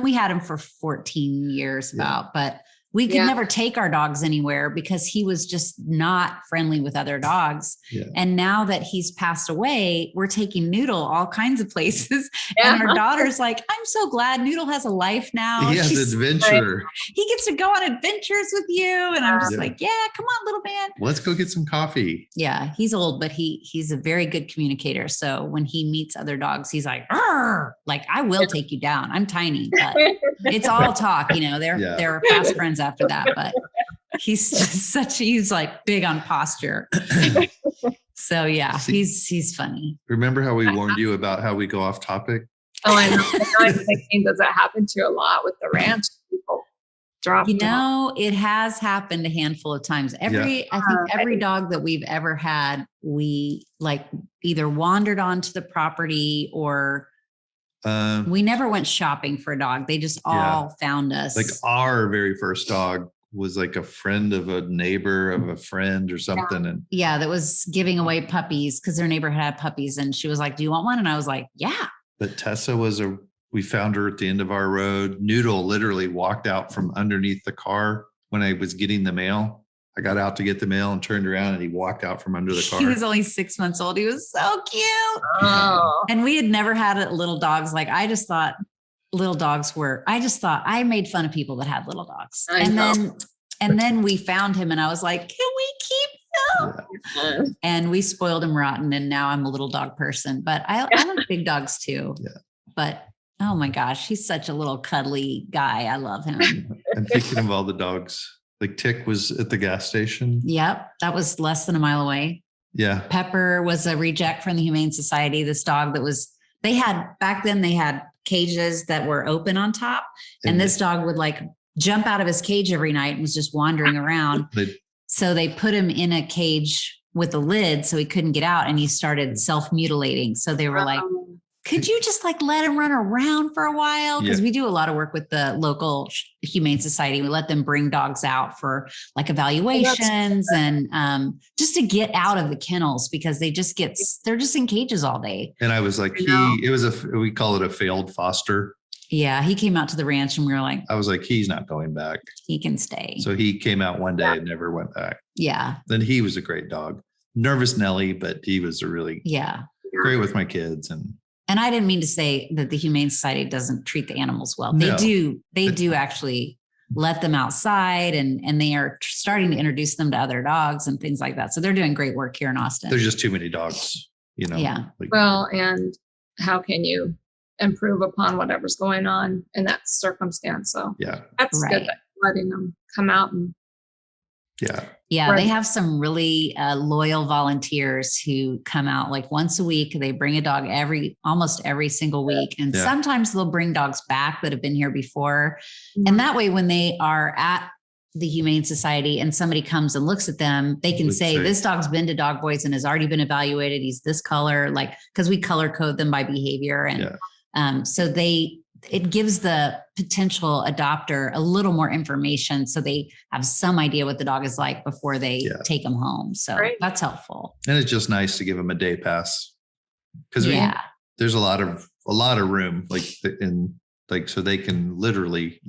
we had him for 14 years but we could never take our dogs anywhere because he was just not friendly with other dogs. Yeah. And now that he's passed away, we're taking Noodle all kinds of places. Yeah. And our daughter's like, "I'm so glad Noodle has a life now. He has adventure. He gets to go on adventures with you." And I'm just like, "Yeah, come on, little man. Let's go get some coffee." Yeah. He's old, but he's a very good communicator. So when he meets other dogs, he's like, "Arr!" Like, "I will take you down. I'm tiny," but it's all talk, they're fast friends after that, but he's just he's like big on posture. So he's funny. Remember how we warned you about how we go off topic? Oh, I know. I'm thinking, does that happen to you a lot with the ranch people? dropped You them off. know, it has happened a handful of times. I think every dog that we've ever had, we like either wandered onto the property or we never went shopping for a dog. They just all found us. Like our very first dog was like a friend of a neighbor of a friend or something. And that was giving away puppies because their neighbor had puppies. And she was like, do you want one? And I was like, yeah. But Tessa we found her at the end of our road. Noodle literally walked out from underneath the car when I was getting the mail. I got out to get the mail and turned around and he walked out from under the car. He was only 6 months old. He was so cute. Oh. And we had never had little dogs. Like I just thought I made fun of people that had little dogs. And then we found him and I was like, can we keep him? Yeah. And we spoiled him rotten. And now I'm a little dog person, but I like big dogs too. Yeah. But oh my gosh, he's such a little cuddly guy. I love him. I'm thinking of all the dogs. Like Tick was at the gas station. Yep. That was less than a mile away. Yeah. Pepper was a reject from the Humane Society. This dog back then they had cages that were open on top. And this dog would like jump out of his cage every night and was just wandering around. So they put him in a cage with a lid so he couldn't get out and he started self-mutilating. So they were like, could you just like let him run around for a while? Because we do a lot of work with the local Humane Society. We let them bring dogs out for like evaluations and just to get out of the kennels because they're just in cages all day. And I was like, we call it a failed foster. Yeah. He came out to the ranch and we were like, I was like, he's not going back. He can stay. So he came out one day and never went back. Yeah. Then he was a great dog. Nervous Nelly, but he was a really great with my kids. And I didn't mean to say that the Humane Society doesn't treat the animals well. They do. They do actually let them outside and they are starting to introduce them to other dogs and things like that. So they're doing great work here in Austin. There's just too many dogs, Yeah. Well, and how can you improve upon whatever's going on in that circumstance? So that's good that letting them come out and they have some really loyal volunteers who come out like once a week. They bring a dog almost every single week. And sometimes they'll bring dogs back that have been here before. Mm-hmm. And that way, when they are at the Humane Society and somebody comes and looks at them, they can say, this dog's been to Dog Boys and has already been evaluated. He's this color, like, because we color code them by behavior. And so it gives the potential adopter a little more information so they have some idea what the dog is like before they take them home. So that's helpful. And it's just nice to give them a day pass because there's a lot of room, so they can literally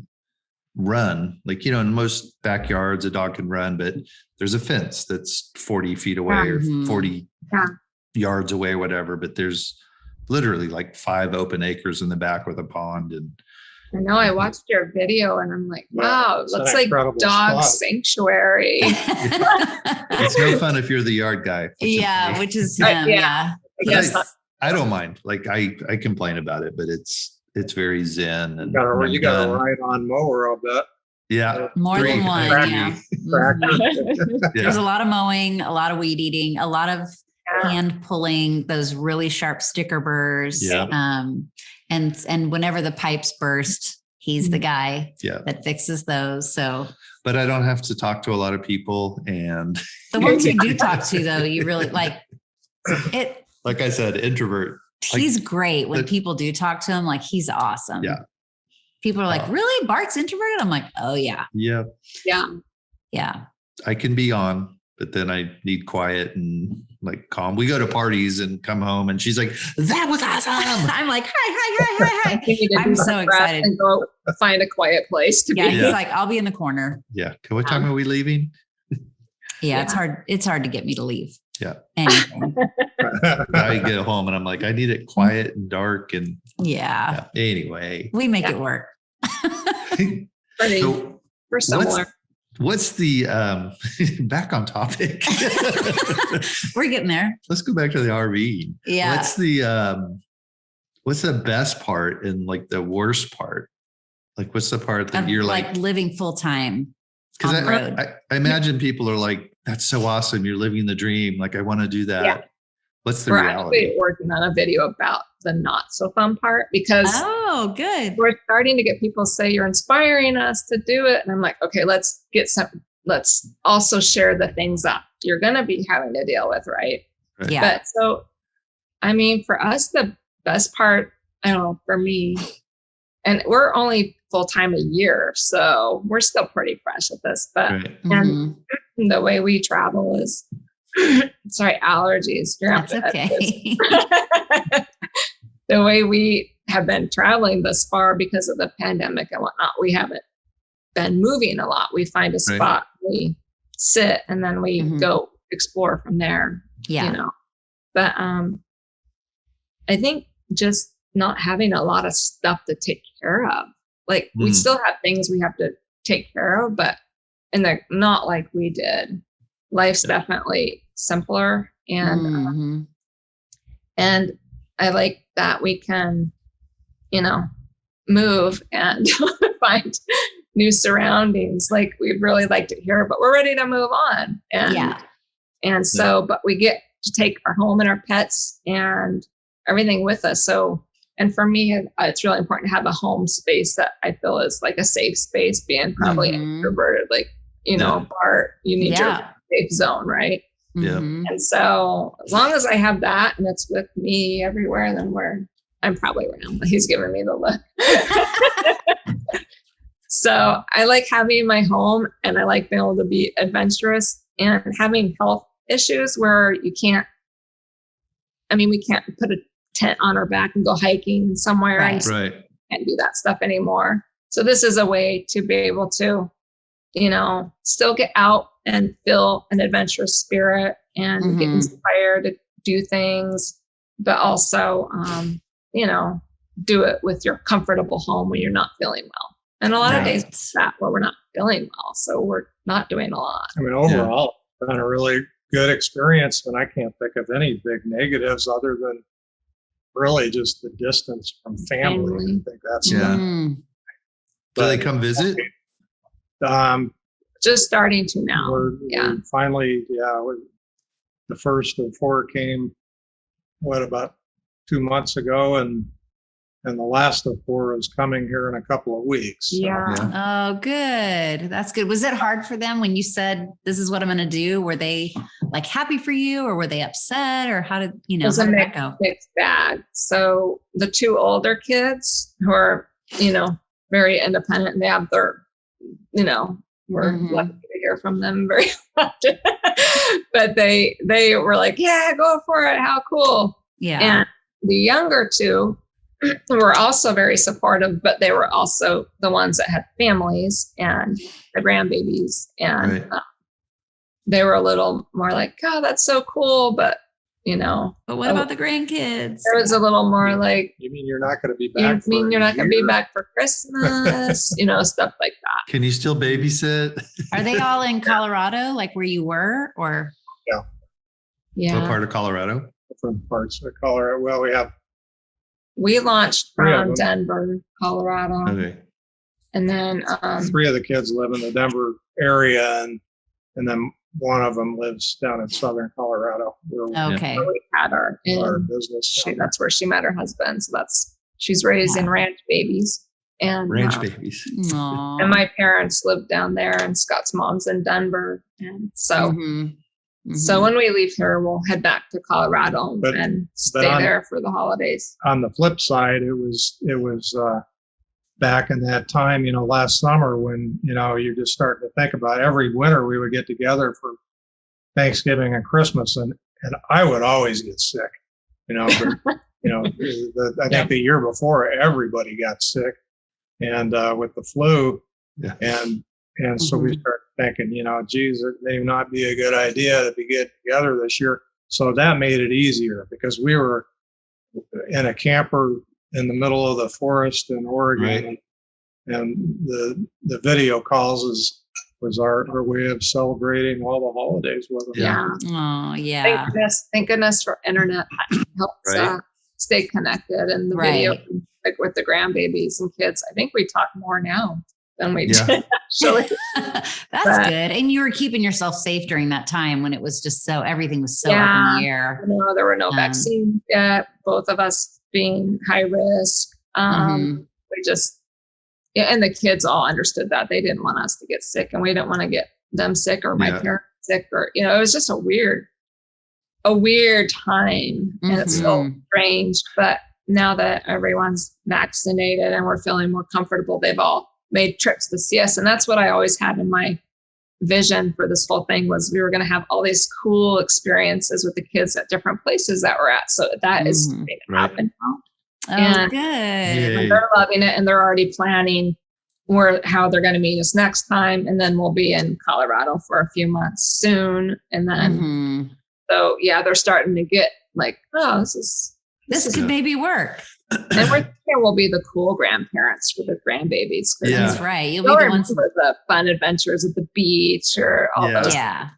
run. Like, in most backyards, a dog can run, but there's a fence that's 40 feet away or 40 yards away or whatever. But there's literally like 5 open acres in the back with a pond. And I know I watched your video and I'm like, wow, it looks like dog sanctuary. It's no fun if you're the yard guy. Which is him. I don't mind. Like I complain about it, but it's very zen. And you got a ride on mower, I'll bet. Yeah. More than one. Mm-hmm. There's a lot of mowing, a lot of weed eating, a lot of hand pulling those really sharp sticker burrs. And whenever the pipes burst, he's the guy that fixes those. So, but I don't have to talk to a lot of people, and the ones you do talk to, though, you really like it. Like I said, introvert. He's great when people do talk to him. Like he's awesome. Yeah. People are like, really? Bart's introverted? I'm like, oh yeah. Yeah. Yeah. I can be on, but then I need quiet and like calm. We go to parties and come home and she's like, that was awesome. I'm like, hi. I'm so excited. And go find a quiet place to be. He's like, I'll be in the corner. Yeah. What time are we leaving? It's hard. It's hard to get me to leave. Yeah. Anything. I get home and I'm like, I need it quiet and dark. And anyway, we make it work. We're similar. What's the back on topic? We're getting there. Let's go back to the RV. Yeah. What's the best part and like the worst part? Like what's the part that you're like living full time? Because I imagine people are like, that's so awesome. You're living the dream. Like I want to do that. What's the we're reality? actually working on a video about the not so fun part, because good. we're starting to get people say, you're inspiring us to do it. And I'm like, okay, let's also share the things that you're going to be having to deal with. Right. Yeah. But so, I mean, for us, the best part, I don't know, for me, and we're only full-time a year, so we're still pretty fresh at this, but and the way we travel is, sorry, allergies. That's okay. The way we have been traveling thus far because of the pandemic and whatnot, we haven't been moving a lot. We find a spot, we sit, and then we go explore from there. Yeah. You know, but I think just not having a lot of stuff to take care of. Like we still have things we have to take care of, but and they're not like we did. Life's definitely simpler, and and I like that we can, you know, move and find new surroundings. Like we'd really like to hear, but we're ready to move on. And so, but we get to take our home and our pets and everything with us. So, and for me, it's really important to have a home space that I feel is like a safe space, being probably introverted, like, you know, Bart, you need your safe zone, right? Yeah. And so as long as I have that and it's with me everywhere, then I'm probably around. He's giving me the look. So I like having my home, and I like being able to be adventurous, and having health issues where we can't put a tent on our back and go hiking somewhere. Right. Can't do that stuff anymore. So this is a way to be able to, you know, still get out and feel an adventurous spirit and get inspired to do things, but also, you know, do it with your comfortable home when you're not feeling well. And a lot of days it's that where we're not feeling well, so we're not doing a lot. I mean, overall, it's been a really good experience, and I can't think of any big negatives other than really just the distance from family. I think that's Do they come visit? Just starting to now. We're finally, the first of 4 came about 2 months ago, and the last of 4 is coming here in a couple of weeks. So. Oh, good. That's good. Was it hard for them when you said, this is what I'm going to do? Were they like happy for you, or were they upset, or how did that go? Mixed bag. So the 2 older kids who are, you know, very independent, and they have their, you know, we're lucky to hear from them very often, but they were like, yeah, go for it. How cool. Yeah. And the younger 2 were also very supportive, but they were also the ones that had families and the grandbabies, and they were a little more like, oh, that's so cool, but you know. But what about the grandkids? There was a little more like, you mean you're not going to be back? You mean you're not going to be back for Christmas? You know, stuff like that. Can you still babysit? Are they all in Colorado, like where you were, or? Yeah. What part of Colorado? Different parts of Colorado. Well, we launched from Denver, Colorado. Okay. And then 3 of the kids live in the Denver area, and then one of them lives down in southern Colorado. Okay. Where we had our business. That's where she met her husband. So she's raising ranch babies. And ranch babies. And my parents live down there, and Scott's mom's in Denver. And so so when we leave here, we'll head back to Colorado and stay there for the holidays. On the flip side, it was back in that time, you know, last summer when, you know, you're just starting to think about every winter we would get together for Thanksgiving and Christmas, and I would always get sick, you know, but, you know, I think the year before everybody got sick, and with the flu, and so we started thinking, you know, geez, it may not be a good idea to be getting together this year. So that made it easier, because we were in a camper in the middle of the forest in Oregon, and the video calls was our way of celebrating all the holidays with them. Yeah. Oh, yeah. Thank goodness for internet. That helps stay connected, and the video, like with the grandbabies and kids. I think we talk more now. than we did actually. That's good. And you were keeping yourself safe during that time when it was just everything was so up in the air. No, there were no vaccines yet. Both of us being high risk. We just, and the kids all understood that. They didn't want us to get sick, and we didn't want to get them sick or my parents sick, or, it was just a weird time. And it's so strange. But now that everyone's vaccinated and we're feeling more comfortable, they've all made trips to see us. And that's what I always had in my vision for this whole thing, was we were going to have all these cool experiences with the kids at different places that we're at. So that is going to happen now. Oh, and good. And they're loving it, and they're already planning how they're going to meet us next time. And then we'll be in Colorado for a few months soon. And then, so yeah, they're starting to get like, oh, this could maybe work. And we're thinking we'll be the cool grandparents for the grandbabies. That's right. You'll be the ones for the fun adventures at the beach or all those. Yeah.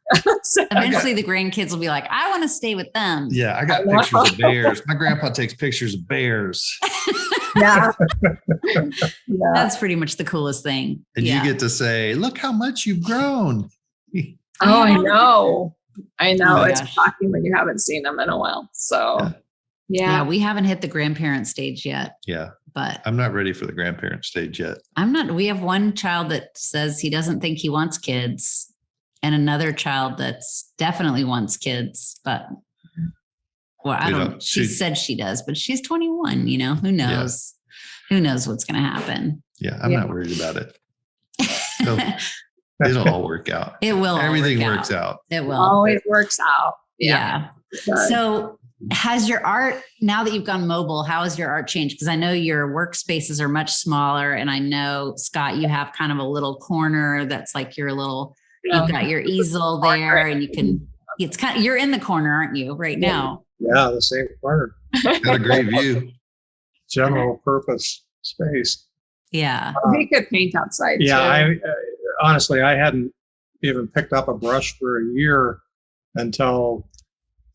Eventually the grandkids will be like, I want to stay with them. Yeah. I got pictures of bears. My grandpa takes pictures of bears. Yeah. That's pretty much the coolest thing. And you get to say, look how much you've grown. Oh, I know. It's shocking when you haven't seen them in a while. So yeah, we haven't hit the grandparent stage yet. Yeah. But I'm not ready for the grandparent stage yet. We have one child that says he doesn't think he wants kids, and another child that's definitely wants kids, but she said she does, but she's 21, who knows? Who knows what's going to happen? Yeah. I'm not worried about it. It'll all work out. It will. Everything works out. It will. Always works out. Yeah. So has your art, now that you've gone mobile, how has your art changed? Because I know your workspaces are much smaller. And I know, Scott, you have kind of a little corner that's like your little, you've got your easel there, and you can, you're in the corner, aren't you, right now? Yeah, the same corner. Got a great view. General purpose space. Yeah. We could paint outside. Yeah. Too. Honestly, I hadn't even picked up a brush for a year until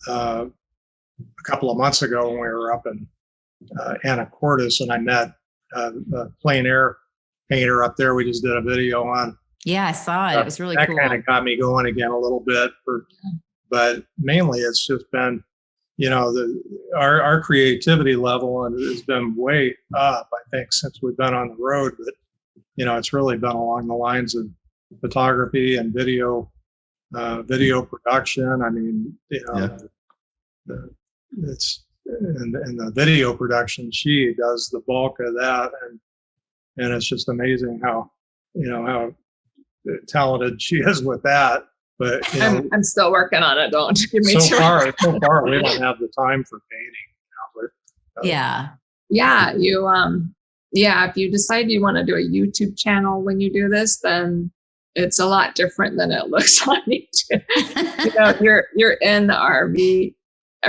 a couple of months ago when we were up in Anacortes, and I met the plein air painter up there. We just did a video on. Yeah, I saw it. It was really cool. That kind of got me going again a little bit. But mainly it's just been, our creativity level has been way up, I think, since we've been on the road. But, it's really been along the lines of photography and video production. I mean, it's in the video production, she does the bulk of that, and it's just amazing how talented she is with that. But I'm still working on it. Don't give me so far we don't have the time for painting. But, if you decide you want to do a YouTube channel when you do this, then it's a lot different than it looks on YouTube. You're in the RV.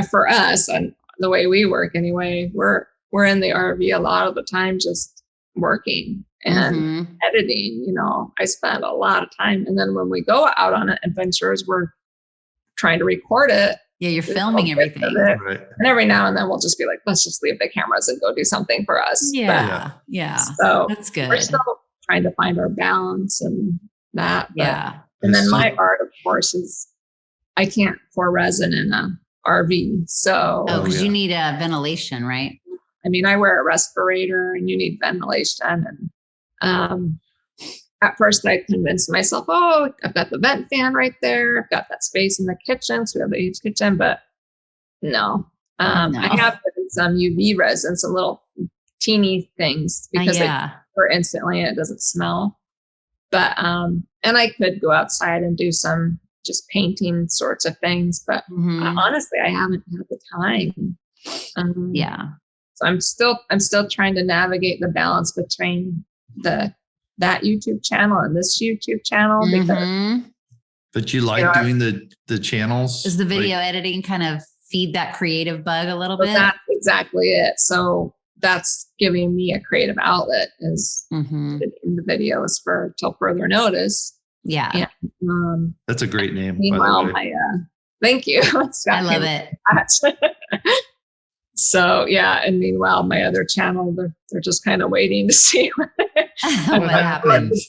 For us, and the way we work anyway, we're in the RV a lot of the time, just working and editing. I spend a lot of time, and then when we go out on adventures, we're trying to record it. Yeah, you're filming everything. Right. And every now and then we'll just be like, let's just leave the cameras and go do something for us. Yeah. So that's good. We're still trying to find our balance and that. And then my art, of course, is I can't pour resin in a RV. So because you need a ventilation, right? I mean, I wear a respirator, and you need ventilation. And at first I convinced myself, I've got the vent fan right there. I've got that space in the kitchen. So we have a huge kitchen, but no. I have put in some UV resin, some little teeny things, because they pour instantly and it doesn't smell. But, and I could go outside and do some just painting sorts of things, but honestly, I haven't had the time. So I'm still trying to navigate the balance between that YouTube channel and this YouTube channel. But you like doing the channels? Does the video editing kind of feed that creative bug a little bit? That's exactly it. So that's giving me a creative outlet, is in the videos till further notice. Yeah. And, that's a great name. Meanwhile, thank you. I love it. So and meanwhile, my other channel, they're just kind of waiting to see what happens?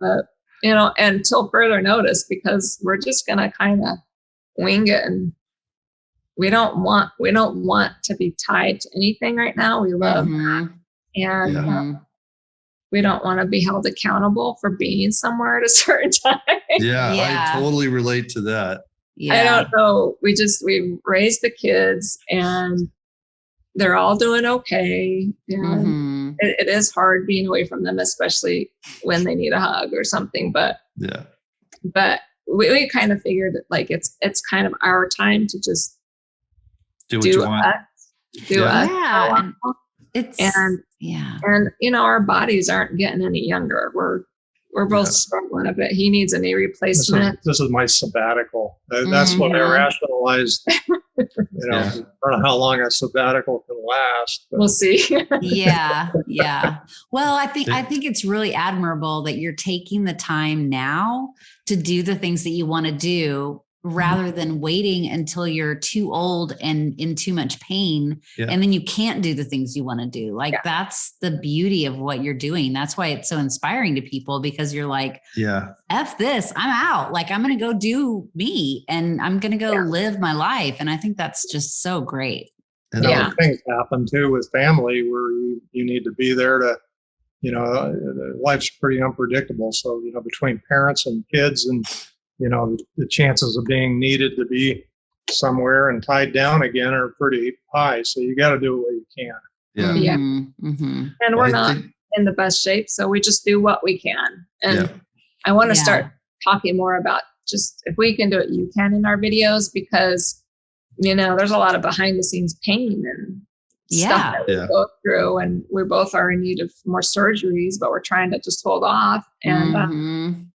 But, until further notice, because we're just going to kind of wing it, and we don't want to be tied to anything right now. We love that. And we don't want to be held accountable for being somewhere at a certain time. I totally relate to that. I don't know. We raised the kids and they're all doing okay. And it is hard being away from them, especially when they need a hug or something. But we kind of figured that like it's kind of our time to just do what you want. Do us. Yeah. And our bodies aren't getting any younger. We're both struggling a bit. He needs a knee replacement. This is my sabbatical. That's what I rationalized. I don't know how long a sabbatical can last. We'll see. Yeah. Well, I think it's really admirable that you're taking the time now to do the things that you want to do, rather than waiting until you're too old and in too much pain. And then you can't do the things you want to do. Like that's the beauty of what you're doing. That's why it's so inspiring to people, because you're like, F this, I'm out. Like, I'm going to go do me and I'm going to go live my life. And I think that's just so great. And other things happen too with family where you need to be there to, life's pretty unpredictable. So, between parents and kids and, the chances of being needed to be somewhere and tied down again are pretty high. So you got to do what you can. And we're not in the best shape, so we just do what we can. And I want to start talking more about just, if we can do it, you can, in our videos, because, there's a lot of behind the scenes pain and stuff that we go through, and we both are in need of more surgeries, but we're trying to just hold off. And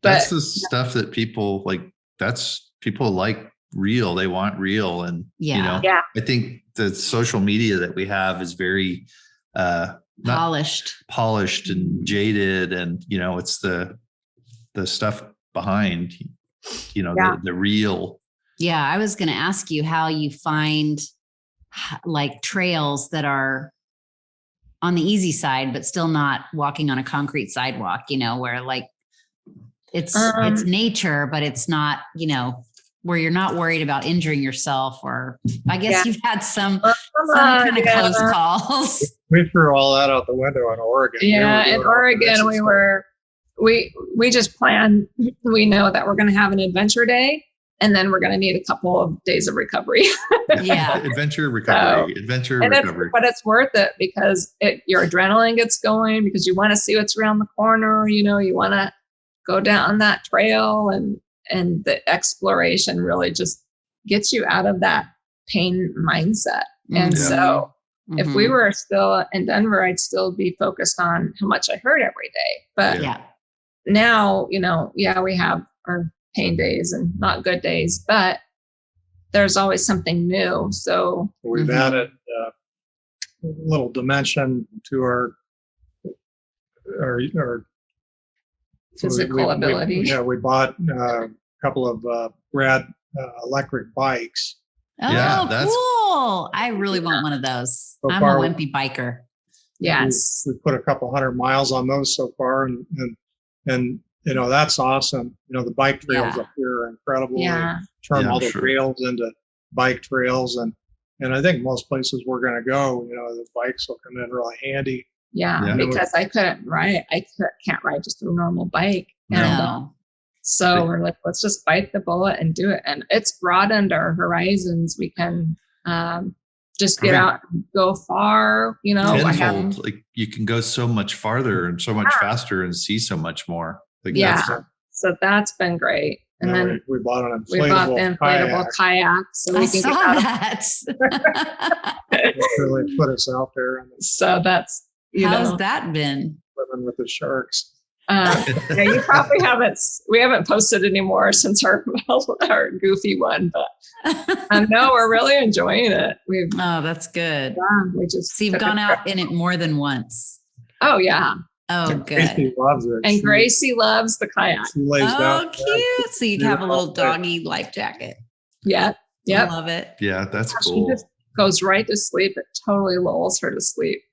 that's the stuff that people like. That's people like real. They want real. And, I think the social media that we have is very polished and jaded. And, it's the stuff behind, the real. Yeah. I was going to ask you how you find like trails that are on the easy side, but still not walking on a concrete sidewalk, where like, it's nature, but it's not, where you're not worried about injuring yourself, or I guess you've had some kind of close calls. We threw all that out the window in Oregon. Yeah, in Oregon, we just planned, we know that we're going to have an adventure day, and then we're going to need a couple of days of recovery. Adventure recovery. But it's worth it, because your adrenaline gets going, because you want to see what's around the corner. You want to go down that trail, and the exploration really just gets you out of that pain mindset. And so if we were still in Denver, I'd still be focused on how much I hurt every day. But now, we have our pain days and not good days, but there's always something new. So we've added a little dimension to our physical ability. We bought a couple of rad electric bikes. Oh, that's cool. I really want one of those. I'm a wimpy biker. Yes. We put a couple 100 miles on those so far, and that's awesome. The bike trails up here are incredible. Yeah. They turn all the trails into bike trails, and I think most places we're going to go, the bikes will come in really handy. Yeah, because I can't ride just a normal bike. And so we're like, let's just bite the bullet and do it. And it's broadened our horizons. We can just get out and go far, tenfold. Like you can go so much farther and so much faster and see so much more. Like so that's been great. And then we bought an inflatable kayak. So we can saw that. Really put us out there. So that's, how's that been? Living with the sharks. You probably we haven't posted anymore since our goofy one, but no, we're really enjoying it. That's good. So you've gone out in it more than once. Oh yeah. Oh, good. Gracie loves it. And Gracie loves the kayak. She lays down. Cute. So you have a little doggy life jacket. Yeah. Yep. I love it. Yeah, that's cool. She just goes right to sleep. It totally lulls her to sleep.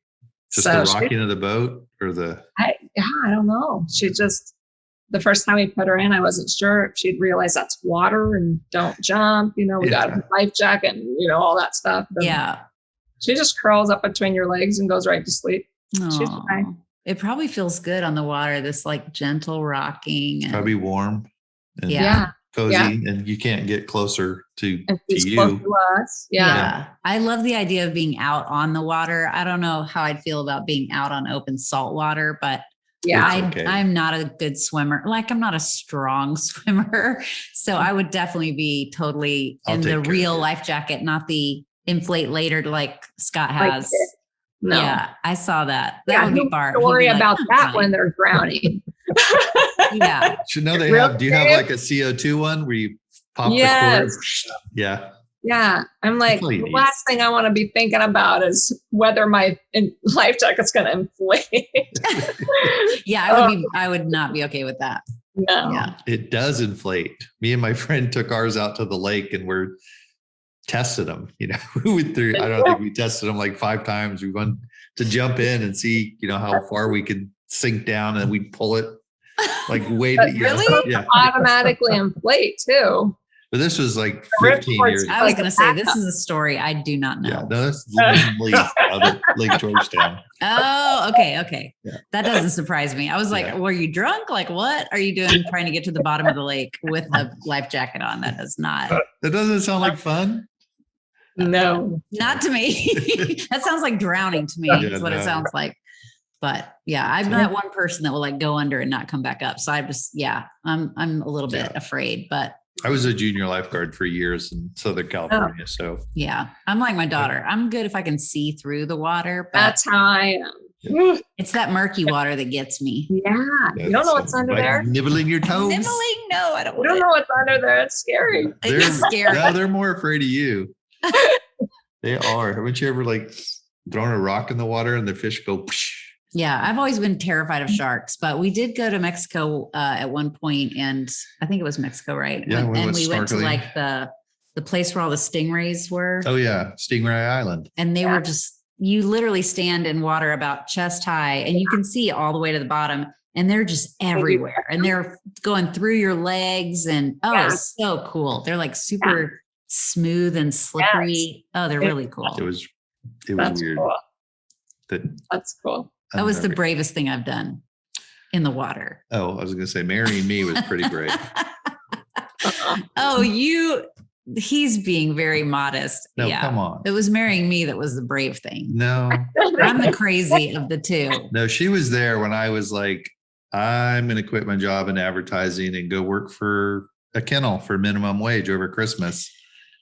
Just So the rocking of the boat or the. I don't know. She just, the first time we put her in, I wasn't sure if she'd realize that's water and don't jump. We got a life jacket and, all that stuff. And Yeah. she just curls up between your legs and goes right to sleep. She's fine. It probably feels good on the water, this like gentle rocking. And, Probably warm and cozy, and you can't get closer to you. Close to us. Yeah. I love the idea of being out on the water. I don't know how I'd feel about being out on open salt water, but I'm not a good swimmer. Like I'm not a strong swimmer. So I would definitely be totally in the real life jacket, not the inflate later like Scott has. No. Yeah, I saw that. That would be Bart. Don't worry about that when they're drowning. Yeah. Should know they have. Do you have like a CO2 one where you pop the cord? Yeah. Yeah. I'm like, the last thing I want to be thinking about is whether my life jacket's going to inflate. Yeah, I would not be okay with that. No. Yeah. It does inflate. Me and my friend took ours out to the lake and we're tested them. We went through, I don't think we tested them like 5 times. We went to jump in and see, how far we could sink down, and we'd pull it like way to, really? Automatically inflate too. But this was like 15 years. I was going to say, this is a story I do not know. Yeah, no, that's Lake Georgetown. Oh, okay. Yeah. That doesn't surprise me. I was like, were you drunk? Like, what are you doing trying to get to the bottom of the lake with a life jacket on? That does not. That doesn't sound like fun. No. Not to me. That sounds like drowning to me. That's what it sounds like. But yeah, I'm not one person that will like go under and not come back up. So I just, I'm a little bit afraid, but. I was a junior lifeguard for years in Southern California. So yeah, I'm like my daughter. I'm good if I can see through the water. But that's how I am. Yeah. It's that murky water that gets me. Yeah. You don't know what's under there? Nibbling your toes. Nibbling? No, I don't. You don't know what's under there. It's scary. It's scary. No, they're more afraid of you. They are. Haven't you ever like thrown a rock in the water and the fish go? Psh? Yeah, I've always been terrified of sharks, but we did go to Mexico at one point, and I think it was Mexico, right? Yeah, and we went to like the place where all the stingrays were. Oh yeah, Stingray Island. And they were just, you literally stand in water about chest high, and you can see all the way to the bottom, and they're just everywhere, and they're going through your legs, and it's so cool. They're like super smooth and slippery. Yes. Oh, they're really cool. It was weird. Cool. That's cool. That was the bravest thing I've done in the water. Oh, I was going to say marrying me was pretty brave. He's being very modest. No, come on. It was marrying me that was the brave thing. No. I'm the crazy of the two. No, she was there when I was like, I'm going to quit my job in advertising and go work for a kennel for minimum wage over Christmas.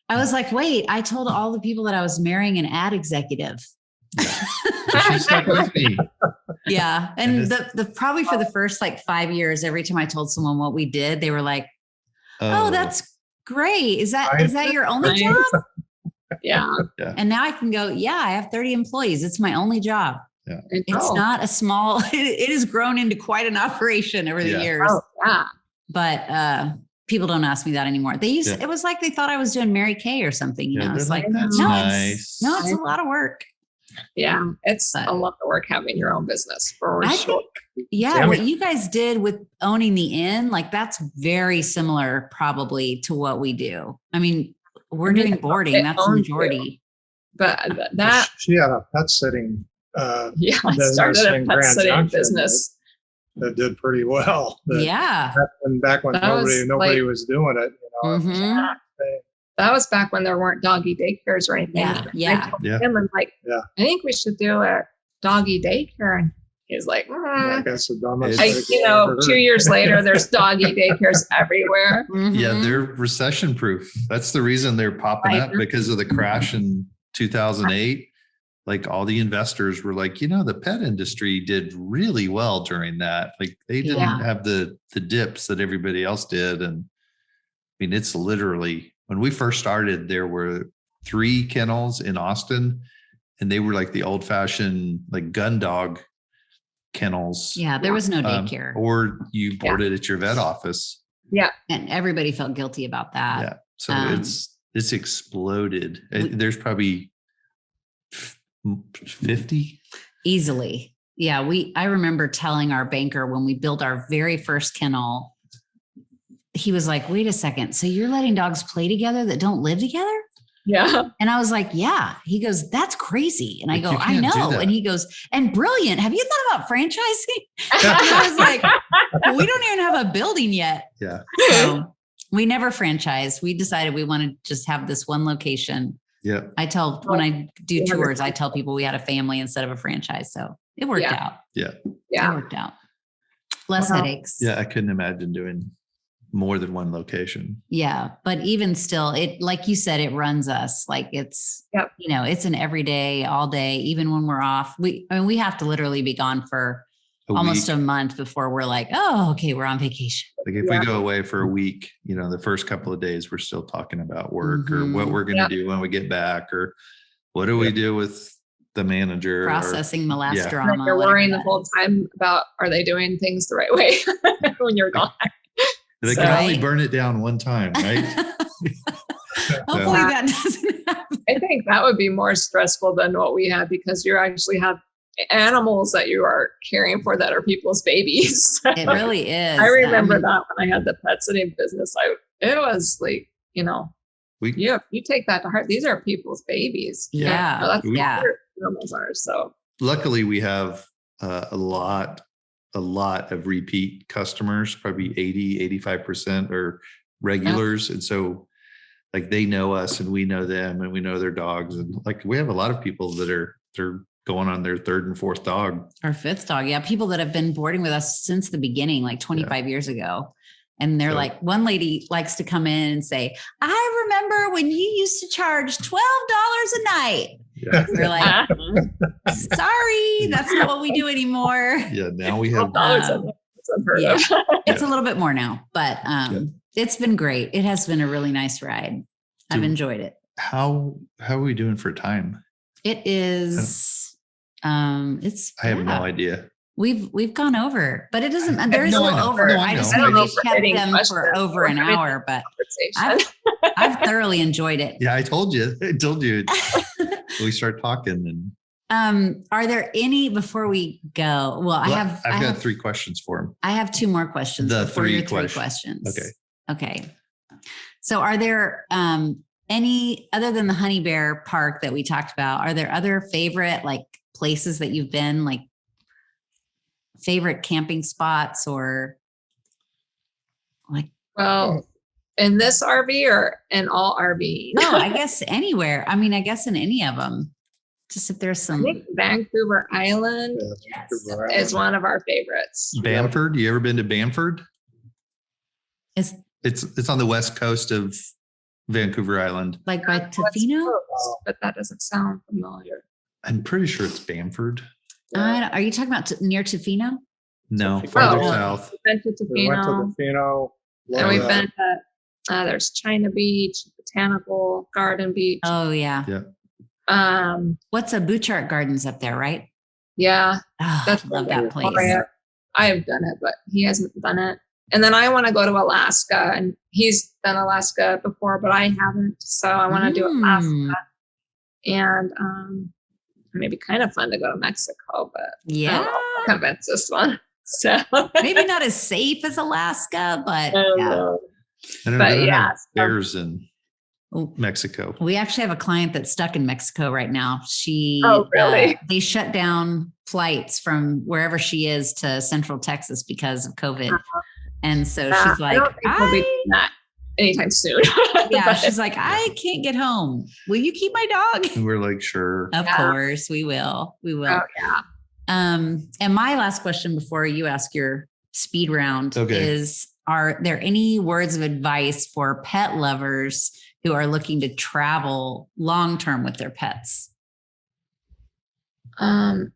I was like, wait, I told all the people that I was marrying an ad executive. She stuck with me. Yeah. And the probably for the first like 5 years, every time I told someone what we did, they were like, oh that's great. Is that your only job? Yeah. And now I can go, I have 30 employees. It's my only job. Yeah. It's not a small, it has grown into quite an operation over the years. Oh, yeah. But people don't ask me that anymore. They used, it was like they thought I was doing Mary Kay or something, you know, it's like, that's nice. It's a lot of work. Yeah, it's a lot of work having your own business for sure. What you guys did with owning the inn, like that's very similar probably to what we do. I mean, we're doing boarding, that's the majority. But that she had a pet sitting. I started a pet sitting business that did pretty well. Back when nobody was doing it, you know. That was back when there weren't doggy daycares or anything. Yeah. I told him, I'm like, I think we should do a doggy daycare. And he's like, that's the dumbest 2 years later, there's doggy daycares everywhere. Yeah, they're recession proof. That's the reason they're popping up, because of the crash in 2008. Like all the investors were like, the pet industry did really well during that. Like they didn't have the dips that everybody else did. And I mean, it's literally, when we first started, there were 3 kennels in Austin, and they were like the old fashioned, like gun dog kennels. Yeah. There was no daycare. Or you boarded at your vet office. Yeah. And everybody felt guilty about that. Yeah. So it's exploded. There's probably 50 Easily. Yeah. I remember telling our banker when we built our very first kennel, he was like, wait a second. So you're letting dogs play together that don't live together? Yeah. And I was like, yeah. He goes, that's crazy. And I go, I do know. that. And he goes, and brilliant. Have you thought about franchising? I was like, well, we don't even have a building yet. Yeah. So we never franchised. We decided we want to just have this one location. Yeah. When I do tours, I tell people we had a family instead of a franchise. So it worked out. Yeah. It worked out. Less headaches. Yeah. I couldn't imagine doing more than one location. Yeah. But even still, it, like you said, it runs us. Like it's, it's an everyday, all day, even when we're off. We have to literally be gone for almost a month before we're like, oh, okay, we're on vacation. Like if we go away for a week, the first couple of days, we're still talking about work or what we're going to do when we get back, or what do we do with the manager, processing the last drama. Like you're worrying the whole time about, are they doing things the right way when you're gone? They can only burn it down one time, right? Hopefully that doesn't happen. I think that would be more stressful than what we had, because you actually have animals that you are caring for that are people's babies. It really is. I remember that when I had the pet sitting business, it was like, you take that to heart. These are people's babies. Yeah. That's what animals are. So luckily we have a lot of repeat customers, probably 80-85% are regulars. And so like they know us and we know them and we know their dogs. And like we have a lot of people that they're going on their third and fourth dog. Our fifth dog. Yeah. People that have been boarding with us since the beginning, like 25 years ago. And they're like, one lady likes to come in and say, I remember when you used to charge $12 a night. Yeah. We're like, sorry, that's not what we do anymore. Yeah. Now we have it's a little bit more now, but it's been great. It has been a really nice ride. I've enjoyed it. How are we doing for time? It is I have no idea. We've gone over, but it doesn't, there is a little over. I just know we kept them for over an hour, but I've thoroughly enjoyed it. Yeah, I told you. We start talking and are there any, before we go? Well, I've got 3 questions for him. I have 2 more questions. The before 3 your 3 questions. Okay. So are there any, other than the Honey Bear Park that we talked about, are there other favorite like places that you've been, like favorite camping spots or like? Well, in this RV or in all RV? No, I guess anywhere. I mean, I guess in any of them. Just if there's some. I think Vancouver Island is one of our favorites. Bamford. You ever been to Bamford? It's on the west coast of Vancouver Island. Like by Tofino? But that doesn't sound familiar. I'm pretty sure it's Bamford. Are you talking about near Tofino? No, farther south. We've been to Tofino. We went to Tofino. And we've been to, there's China Beach, Botanical Garden Beach. Oh, yeah. Yeah. What's a Bouchard Gardens up there, right? Yeah. Oh, I love that place. I have done it, but he hasn't done it. And then I want to go to Alaska, and he's done Alaska before, but I haven't. So I want to do Alaska. And maybe kind of fun to go to Mexico, but yeah, I'm convinced this one. So maybe not as safe as Alaska, but bears in Mexico. We actually have a client that's stuck in Mexico right now. They shut down flights from wherever she is to Central Texas because of COVID. And so she's like, I don't think we'll be doing that anytime soon. Yeah, she's like, I can't get home. Will you keep my dog? And we're like, sure. Of course, we will. We will. Oh, yeah. And my last question before you ask your speed round is, are there any words of advice for pet lovers who are looking to travel long-term with their pets? I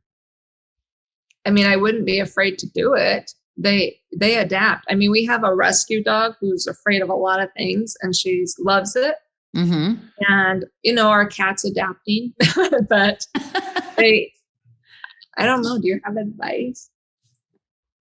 mean, I wouldn't be afraid to do it. They adapt. I mean, we have a rescue dog who's afraid of a lot of things, and she loves it. Mm-hmm. And, our cat's adapting, but I don't know. Do you have advice?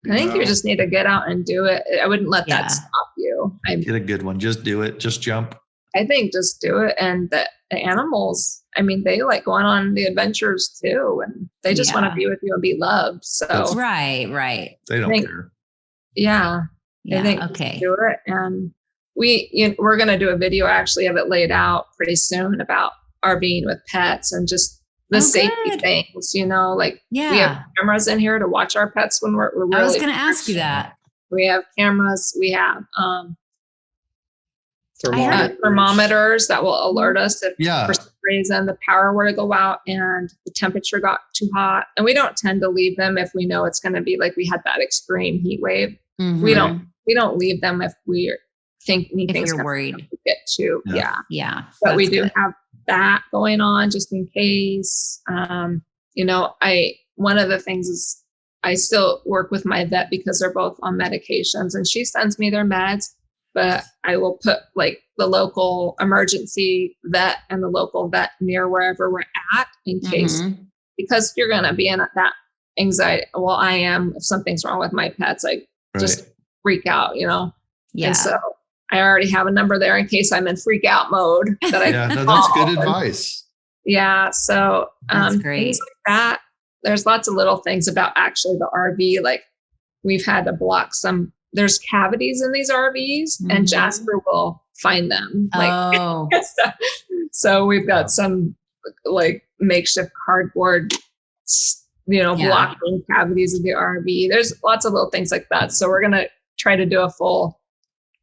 I think you just need to get out and do it. I wouldn't let that stop you. Get a good one. Just do it. Just jump. I think just do it. And that animals, I mean, they like going on the adventures too, and they just want to be with you and be loved. So right. They don't care. Yeah. Yeah. I think Okay. do it. And we're going to do a video actually of it laid out pretty soon about RVing with pets and just the safety things, like we have cameras in here to watch our pets when we're really. I was going to ask you that. We have cameras. We have Thermometers. thermometers that will alert us if Yeah. for some reason the power were to go out and the temperature got too hot. And we don't tend to leave them if we know it's going to be like we had that extreme heat wave. Mhm. We don't leave them if we think anything's worried. Get to. Yeah. But we do have that going on just in case. One of the things is I still work with my vet because they're both on medications, and she sends me their meds, but I will put like the local emergency vet and the local vet near wherever we're at in case, because you're going to be in that anxiety. Well, I am. If something's wrong with my pets, I just freak out, Yeah. And so I already have a number there in case I'm in freak out mode. That's good advice. Yeah. So that's great. Things like that. There's lots of little things about actually the RV. Like we've had to block there's cavities in these RVs and Jasper will find them. So we've got some like makeshift cardboard, blocking cavities of the RV. There's lots of little things like that. So we're going to try to do a full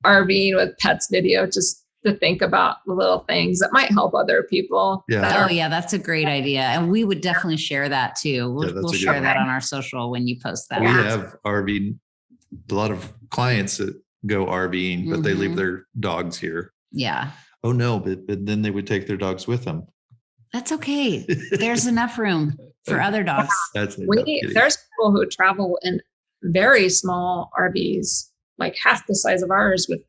RVing with pets video just to think about the little things that might help other people. Yeah. That's a great idea. And we would definitely share that too. We'll share that on our social when you post that. We have RV, a lot of clients that go RVing, but they leave their dogs here. Yeah. Oh no, but then they would take their dogs with them. That's okay. There's enough room for other dogs. There's people who travel in very small RVs, like half the size of ours, with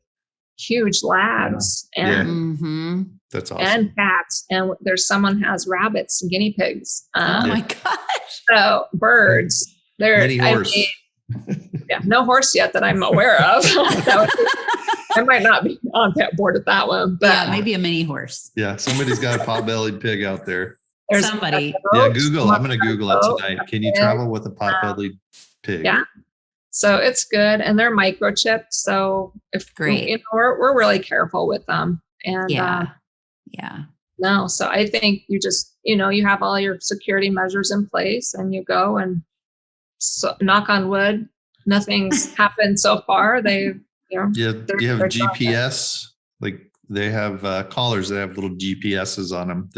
huge labs and that's awesome. And cats. And there's someone has rabbits and guinea pigs. Oh my gosh. So birds. Mini horse. No horse yet that I'm aware of. I might not be on that board with that one, but maybe a mini horse. Yeah, somebody's got a pot-bellied pig out there. There's somebody. Google. I'm going to Google it tonight. Can you travel with a pot-bellied pig? Yeah. So it's good, and they're microchipped. So we're really careful with them, and so I think you just you have all your security measures in place, and you go and knock on wood, nothing's happened so far. You have GPS, like they have collars that have little GPSs on them.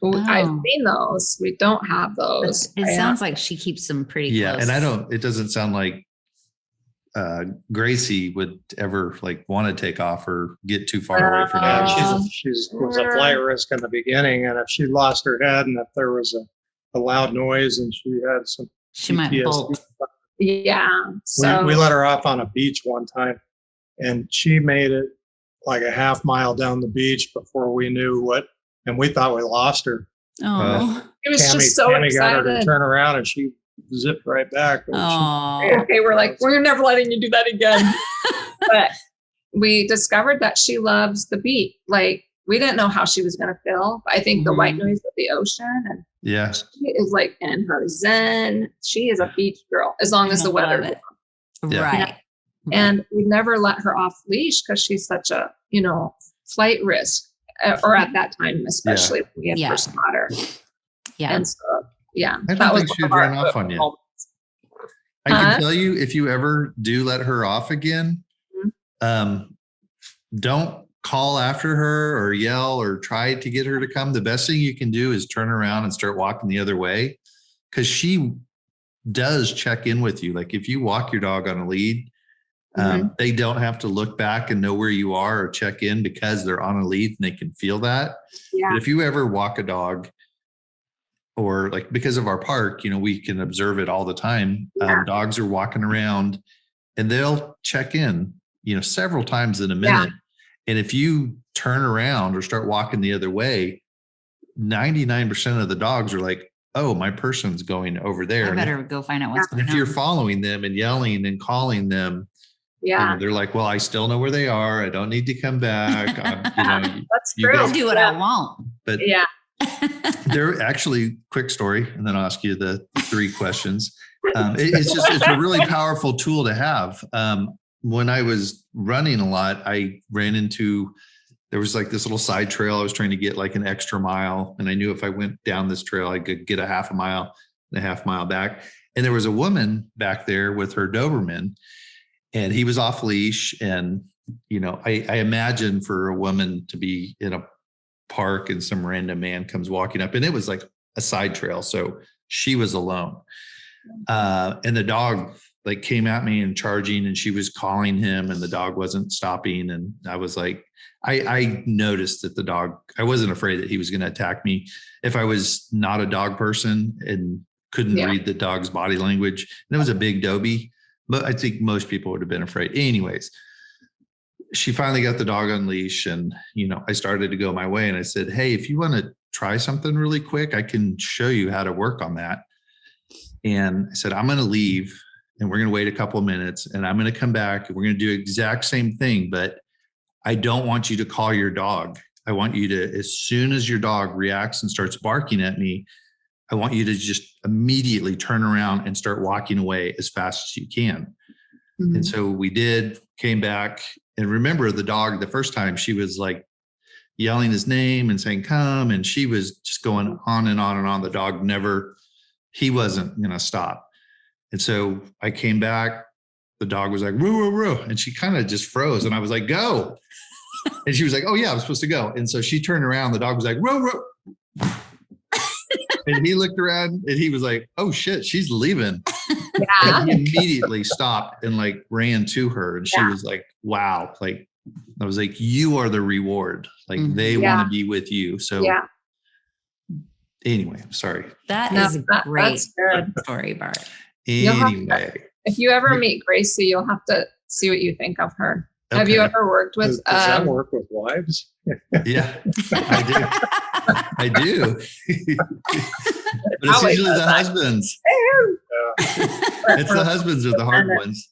I've seen those. We don't have those. It sounds like she keeps them pretty close. And it doesn't sound like Gracie would ever want to take off or get too far away from that. She was a flight risk in the beginning, and if she lost her head and if there was a loud noise and she had some she might bolt. Yeah. So we let her off on a beach one time, and she made it like a half mile down the beach before we knew and we thought we lost her. Oh, it was just so Tammy excited. got her to turn around, and she zipped right back. Okay, we're like, we're never letting you do that again. But we discovered that she loves the beach. Like, we didn't know how she was going to feel. I think the white noise of the ocean, and she is like in her zen. She is a beach girl as long as the weather. Right. And we never let her off leash because she's such a flight risk, or at that time especially when we had first got her. Yeah. And so I don't think she'd run off on you. I can tell you, if you ever do let her off again, don't call after her or yell or try to get her to come. The best thing you can do is turn around and start walking the other way, because she does check in with you. Like if you walk your dog on a lead, they don't have to look back and know where you are or check in because they're on a lead and they can feel that. Yeah. But if you ever walk a dog, or because of our park, we can observe it all the time. Dogs are walking around and they'll check in, several times in a minute. And if you turn around or start walking the other way, 99% of the dogs are like, oh, my person's going over there. I better go find out what's going on. If you're following them and yelling and calling them, they're like, well, I still know where they are. I don't need to come back. That's true. I'll do what I want. But Yeah. they're actually, quick story, and then I'll ask you the 3 questions. It's a really powerful tool to have. When I was running a lot, I ran into, there was like this little side trail. I was trying to get like an extra mile. And I knew if I went down this trail, I could get a half a mile and a half mile back. And there was a woman back there with her Doberman, and he was off leash. And, you know, I imagine for a woman to be in a park and some random man comes walking up, and it was like a side trail. So she was alone. And the dog like came at me and charging, and she was calling him, and the dog wasn't stopping. And I was like, I noticed that the dog, I wasn't afraid that he was going to attack me. If I was not a dog person and couldn't read the dog's body language, and it was a big Dobie, but I think most people would have been afraid. Anyways, she finally got the dog on leash, and, you know, I started to go my way, and I said, hey, if you want to try something really quick, I can show you how to work on that. And I said, I'm going to leave, and we're going to wait a couple of minutes, and I'm going to come back, and we're going to do the exact same thing, but I don't want you to call your dog. I want you to, as soon as your dog reacts and starts barking at me, I want you to just immediately turn around and start walking away as fast as you can. Mm-hmm. And so we did, came back, and remember the dog, the first time she was like yelling his name and saying, come, and she was just going on and on and on. The dog never, he wasn't going to stop. And so I came back, the dog was like, woo, woo, woo. And she kind of just froze. And I was like, go. And she was like, oh yeah, I'm supposed to go. And so she turned around, the dog was like, woo, woo. And he looked around and he was like, oh shit, she's leaving. Yeah. And he immediately stopped and like ran to her. And she was like, wow. Like, I was like, you are the reward. Like they want to be with you. So anyway, sorry. That is a great story, Bart. Anyway. If you ever meet Gracie, you'll have to see what you think of her. Okay. Have you ever worked with? Does that work with wives? Yeah, I do. But it's usually the husbands. It's the husbands are the hard ones.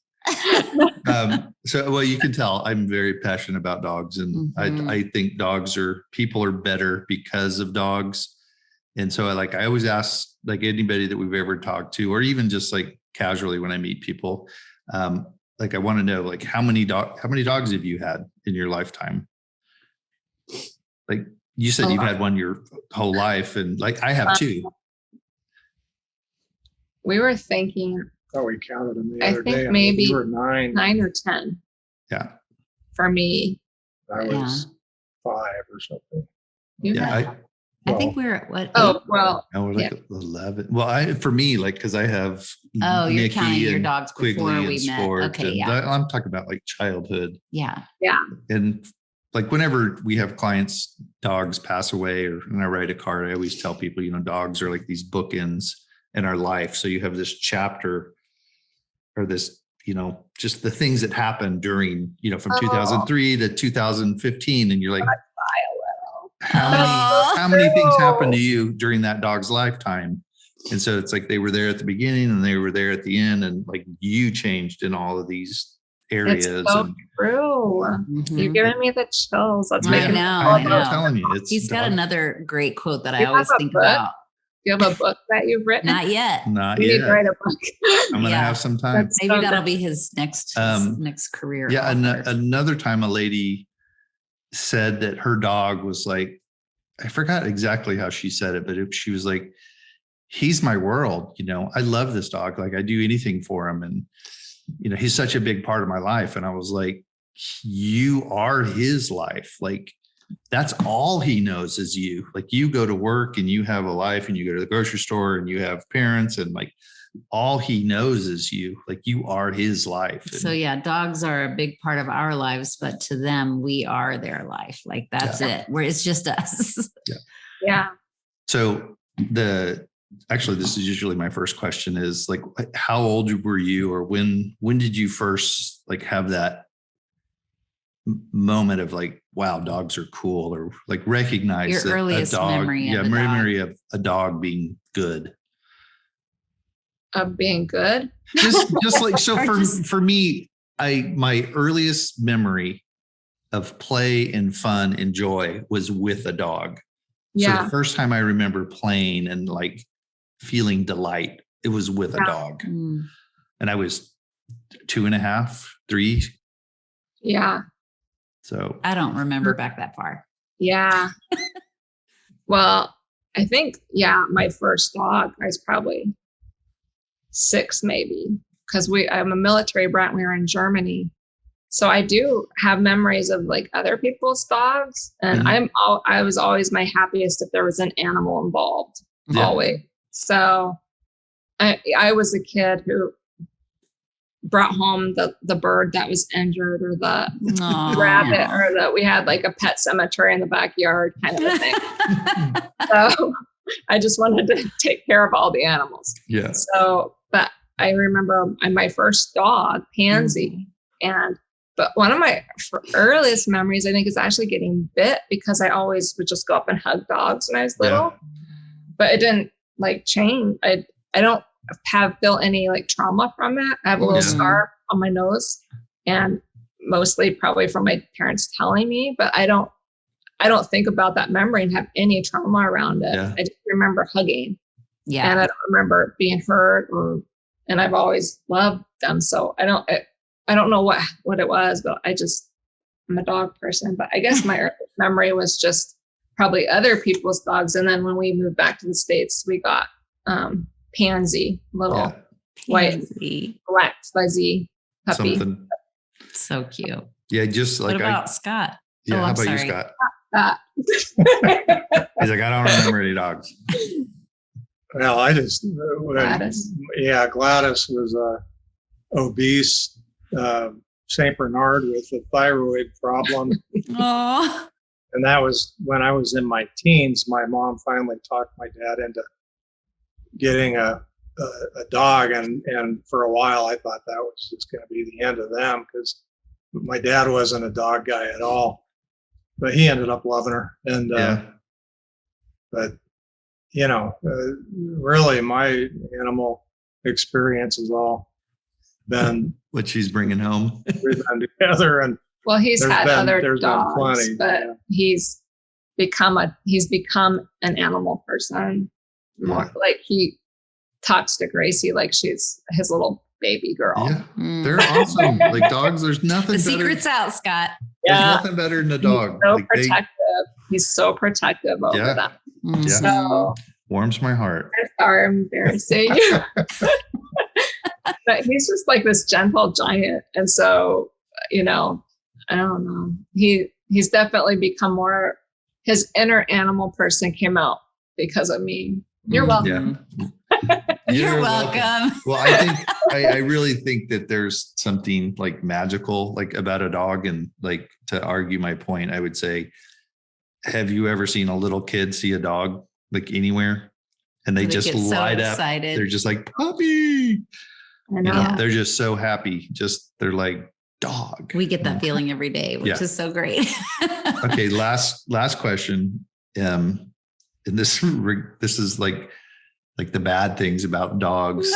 So, well, you can tell I'm very passionate about dogs, and I think people are better because of dogs. And so I always ask like anybody that we've ever talked to, or even just like casually when I meet people, like I want to know like how many dogs have you had in your lifetime? Like you said, you've had one your whole life, and like I have 2. We were thinking. Oh, we counted them the other day. I think maybe you were 9 or 10. Yeah. For me, I was 5 or something. I think we're at what? Oh, well. No, we're like 11. Well, for me, like, because I have. Oh, Mickey you're counting your dogs Quigley before we met. Okay, I'm talking about like childhood. Yeah. Yeah. And like whenever we have clients, dogs pass away, or when I write a card, I always tell people, dogs are like these bookends in our life. So you have this chapter or this, just the things that happened during, from 2003 to 2015. And you're like, how many things happened to you during that dog's lifetime? And so it's like they were there at the beginning and they were there at the end, and like you changed in all of these areas. It's so true. You're giving me the chills. That's I know. I'm telling you, he's got another great quote that I always think about. Do you have a book that you've written? Not yet. We need to write a book. I'm gonna have some time. Maybe that'll be his next career. Yeah, another time a lady said that her dog was like, I forgot exactly how she said it, but she was like, he's my world. I love this dog. Like I do anything for him. And, he's such a big part of my life. And I was like, you are his life. Like that's all he knows is you. Like you go to work and you have a life, and you go to the grocery store and you have parents, and like all he knows is you. Like you are his life. So yeah, dogs are a big part of our lives, but to them, we are their life. Like that's it. Where it's just us. Yeah. So actually, this is usually my first question is like, how old were you, or when did you first like have that moment of like, wow, dogs are cool, or like recognize your earliest memory of a dog being good? Of being good? Just like, so for me, my earliest memory of play and fun and joy was with a dog. Yeah. the first time I remember playing and like feeling delight, it was with a dog. Mm. And I was 2.5, 3. Yeah. So I don't remember back that far. Yeah. Well, I think, my first dog, I was probably 6 maybe, because I'm a military brat and we were in Germany. So I do have memories of like other people's dogs. And I was always my happiest if there was an animal involved, always. So I was a kid who brought home the bird that was injured, or the rabbit, or we had like a pet cemetery in the backyard kind of a thing. So I just wanted to take care of all the animals. Yeah. So, but I remember my first dog, Pansy, but one of my earliest memories, I think, is actually getting bit, because I always would just go up and hug dogs when I was little, but it didn't like change. I don't feel any like trauma from it. I have a little scar on my nose, and mostly probably from my parents telling me, but I don't think about that memory and have any trauma around it. I just remember hugging. Yeah. And I don't remember being hurt, and I've always loved them. So I don't know what it was, but I'm a dog person. But I guess my early memory was just probably other people's dogs. And then when we moved back to the States, we got Pansy, little white, black, fuzzy puppy. Something. So cute. Yeah, just like what about Scott? Yeah, how about you, Scott? He's like, I don't remember any dogs. Well, I just Gladys. Gladys was obese Saint Bernard with a thyroid problem. Oh. And that was when I was in my teens. My mom finally talked my dad into getting a dog, and for a while I thought that was just going to be the end of them, because my dad wasn't a dog guy at all, but he ended up loving her. And but really my animal experience has all been what she's bringing home. We've been together, and well, he's had other dogs, plenty, but he's become an animal person. More like he talks to Gracie like she's his little baby girl. Yeah, they're awesome. Like dogs, there's nothing. The better. secret's out, Scott. There's nothing better than a dog. He's so protective. He's so protective over them. Yeah. So warms my heart. Sorry, I'm embarrassing you. But he's just like this gentle giant, and so I don't know. He's definitely become more. His inner animal person came out because of me. You're welcome. Yeah. You're welcome. Well, I think I really think that there's something like magical like about a dog, and like to argue my point, I would say, have you ever seen a little kid see a dog like anywhere, and they just light up? They're just like puppy. I know. They're just so happy. They're like dog. We get that feeling every day, which is so great. Okay, last question. And this is like the bad things about dogs,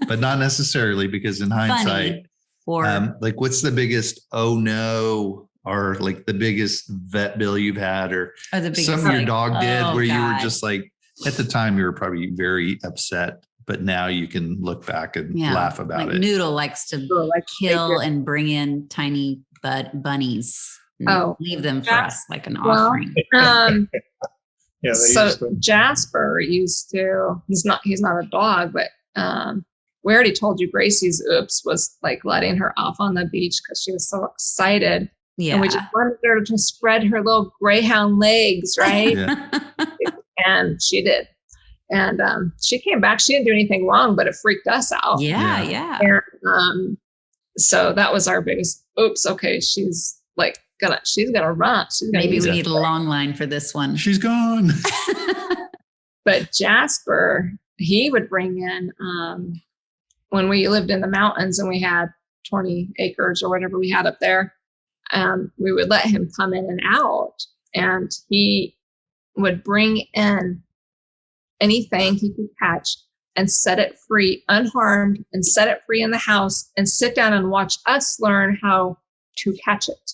but not necessarily, because in hindsight, like what's the biggest no, or like the biggest vet bill you've had, or the biggest, something your dog did where you were just like, at the time you were probably very upset, but now you can look back and laugh about it. Noodle likes to kill and bring in tiny bunnies. Leave them for us like an offering. So Jasper used to, he's not a dog, but we already told you Gracie's oops was like letting her off on the beach because she was so excited. Yeah. And we just wanted her to just spread her little greyhound legs, right? And she did. And she came back. She didn't do anything wrong, but it freaked us out. Yeah. And so that was our biggest oops. Okay, she's gonna run. Maybe we need a long line for this one. She's gone. But Jasper, he would bring in when we lived in the mountains and we had 20 acres or whatever we had up there. We would let him come in and out, and he would bring in anything he could catch and set it free unharmed, and set it free in the house and sit down and watch us learn how to catch it.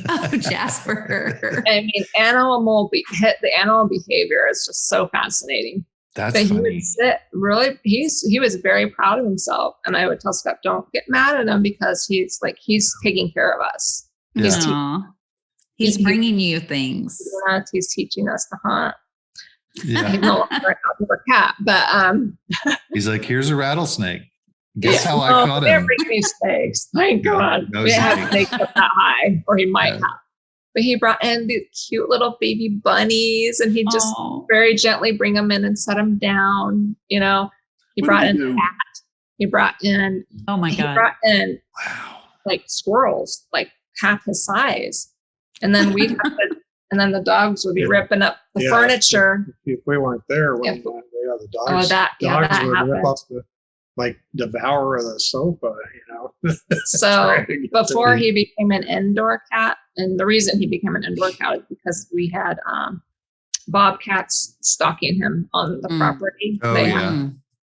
Oh, Jasper. I mean, the animal behavior is just so fascinating. That's But funny. he would sit really, he was very proud of himself. And I would tell Scott, don't get mad at him because he's taking care of us. Yeah. He's bringing you things. He's teaching us to hunt. Yeah. He's no longer an outdoor cat, but He's like, here's a rattlesnake. Guess how I caught they're him. bringing me snakes. Thank God. No We had snake. snakes up that high, or he might Yeah. have. But he brought in the cute little baby bunnies, and he just very gently bring them in and set them down. You know, he brought in a cat. He brought in. Oh my He God. brought in Wow. like squirrels, like half his size, and then and then the dogs would be ripping up the furniture. If we weren't there, when the dogs, dogs would happened. rip up devour the sofa, So before he became an indoor cat, and the reason he became an indoor cat is because we had bobcats stalking him on the property. Oh,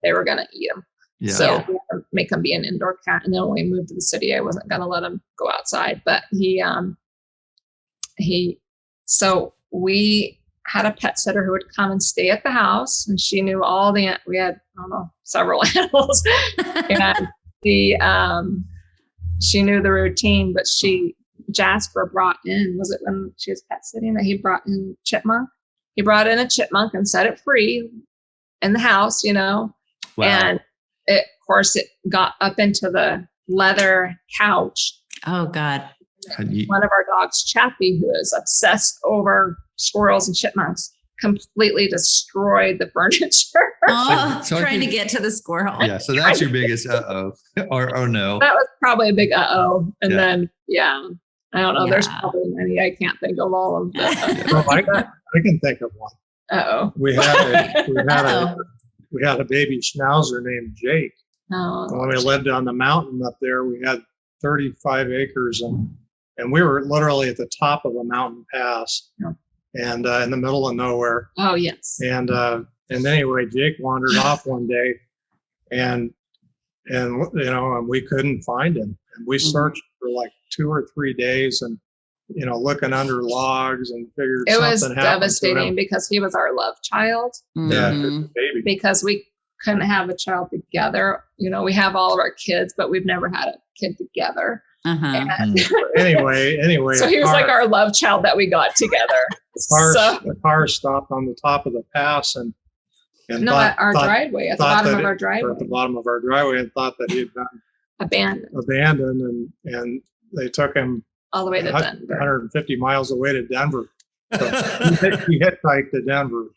They were going to eat him. Yeah. So we had to make him be an indoor cat. And then when we moved to the city, I wasn't going to let him go outside. But so we had a pet sitter who would come and stay at the house, and she knew we had, I don't know, several animals. And she knew the routine, but Jasper brought in, was it when she was pet sitting that he brought in chipmunk? He brought in a chipmunk and set it free in the house, Wow. and of course it got up into the leather couch. Oh God. One of our dogs, Chappie, who is obsessed over squirrels and chipmunks, completely destroyed the furniture. So trying to get to the squirrel. Yeah. So that's your biggest uh-oh or oh no. That was probably a big uh-oh. And then, I don't know. Yeah. There's probably many. I can't think of all of them. Well, I can think of one. Uh-oh. We had a baby schnauzer named Jake. Oh. When we lived on the mountain up there, we had 35 acres and we were literally at the top of a mountain pass and in the middle of nowhere. Oh, yes. And anyway, Jake wandered off one day and we couldn't find him. And we searched for like 2 or 3 days and, looking under logs and figured it something was happened devastating to him. because he was our love child. Yeah, Mhm. baby. Because we couldn't have a child together. We have all of our kids, but we've never had a kid together. Uh-huh. And Anyway. so he was like our love child that we got together. The car stopped on the top of the pass and at our driveway, at the bottom of our driveway. At the bottom of our driveway, and thought that he had been abandoned, and they took him all the way to Denver. 150 miles away to Denver. So he hitchhiked to Denver.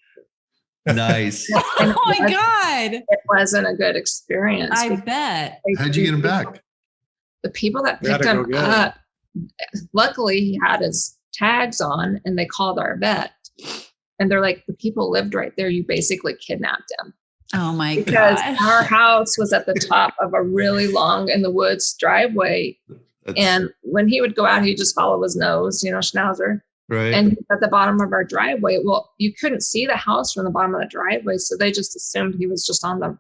Nice. Oh my God. It wasn't a good experience. I bet. How'd you get him back? The people that We had picked to go him get up, luckily he had his tags on, and they called our vet. And they're like, the people lived right there. You basically kidnapped him. Oh my Because gosh. our house was at the top of a really long in the woods driveway. And when he would go out, he'd just follow his nose, schnauzer. Right. And at the bottom of our driveway, well, you couldn't see the house from the bottom of the driveway. So they just assumed he was just on the,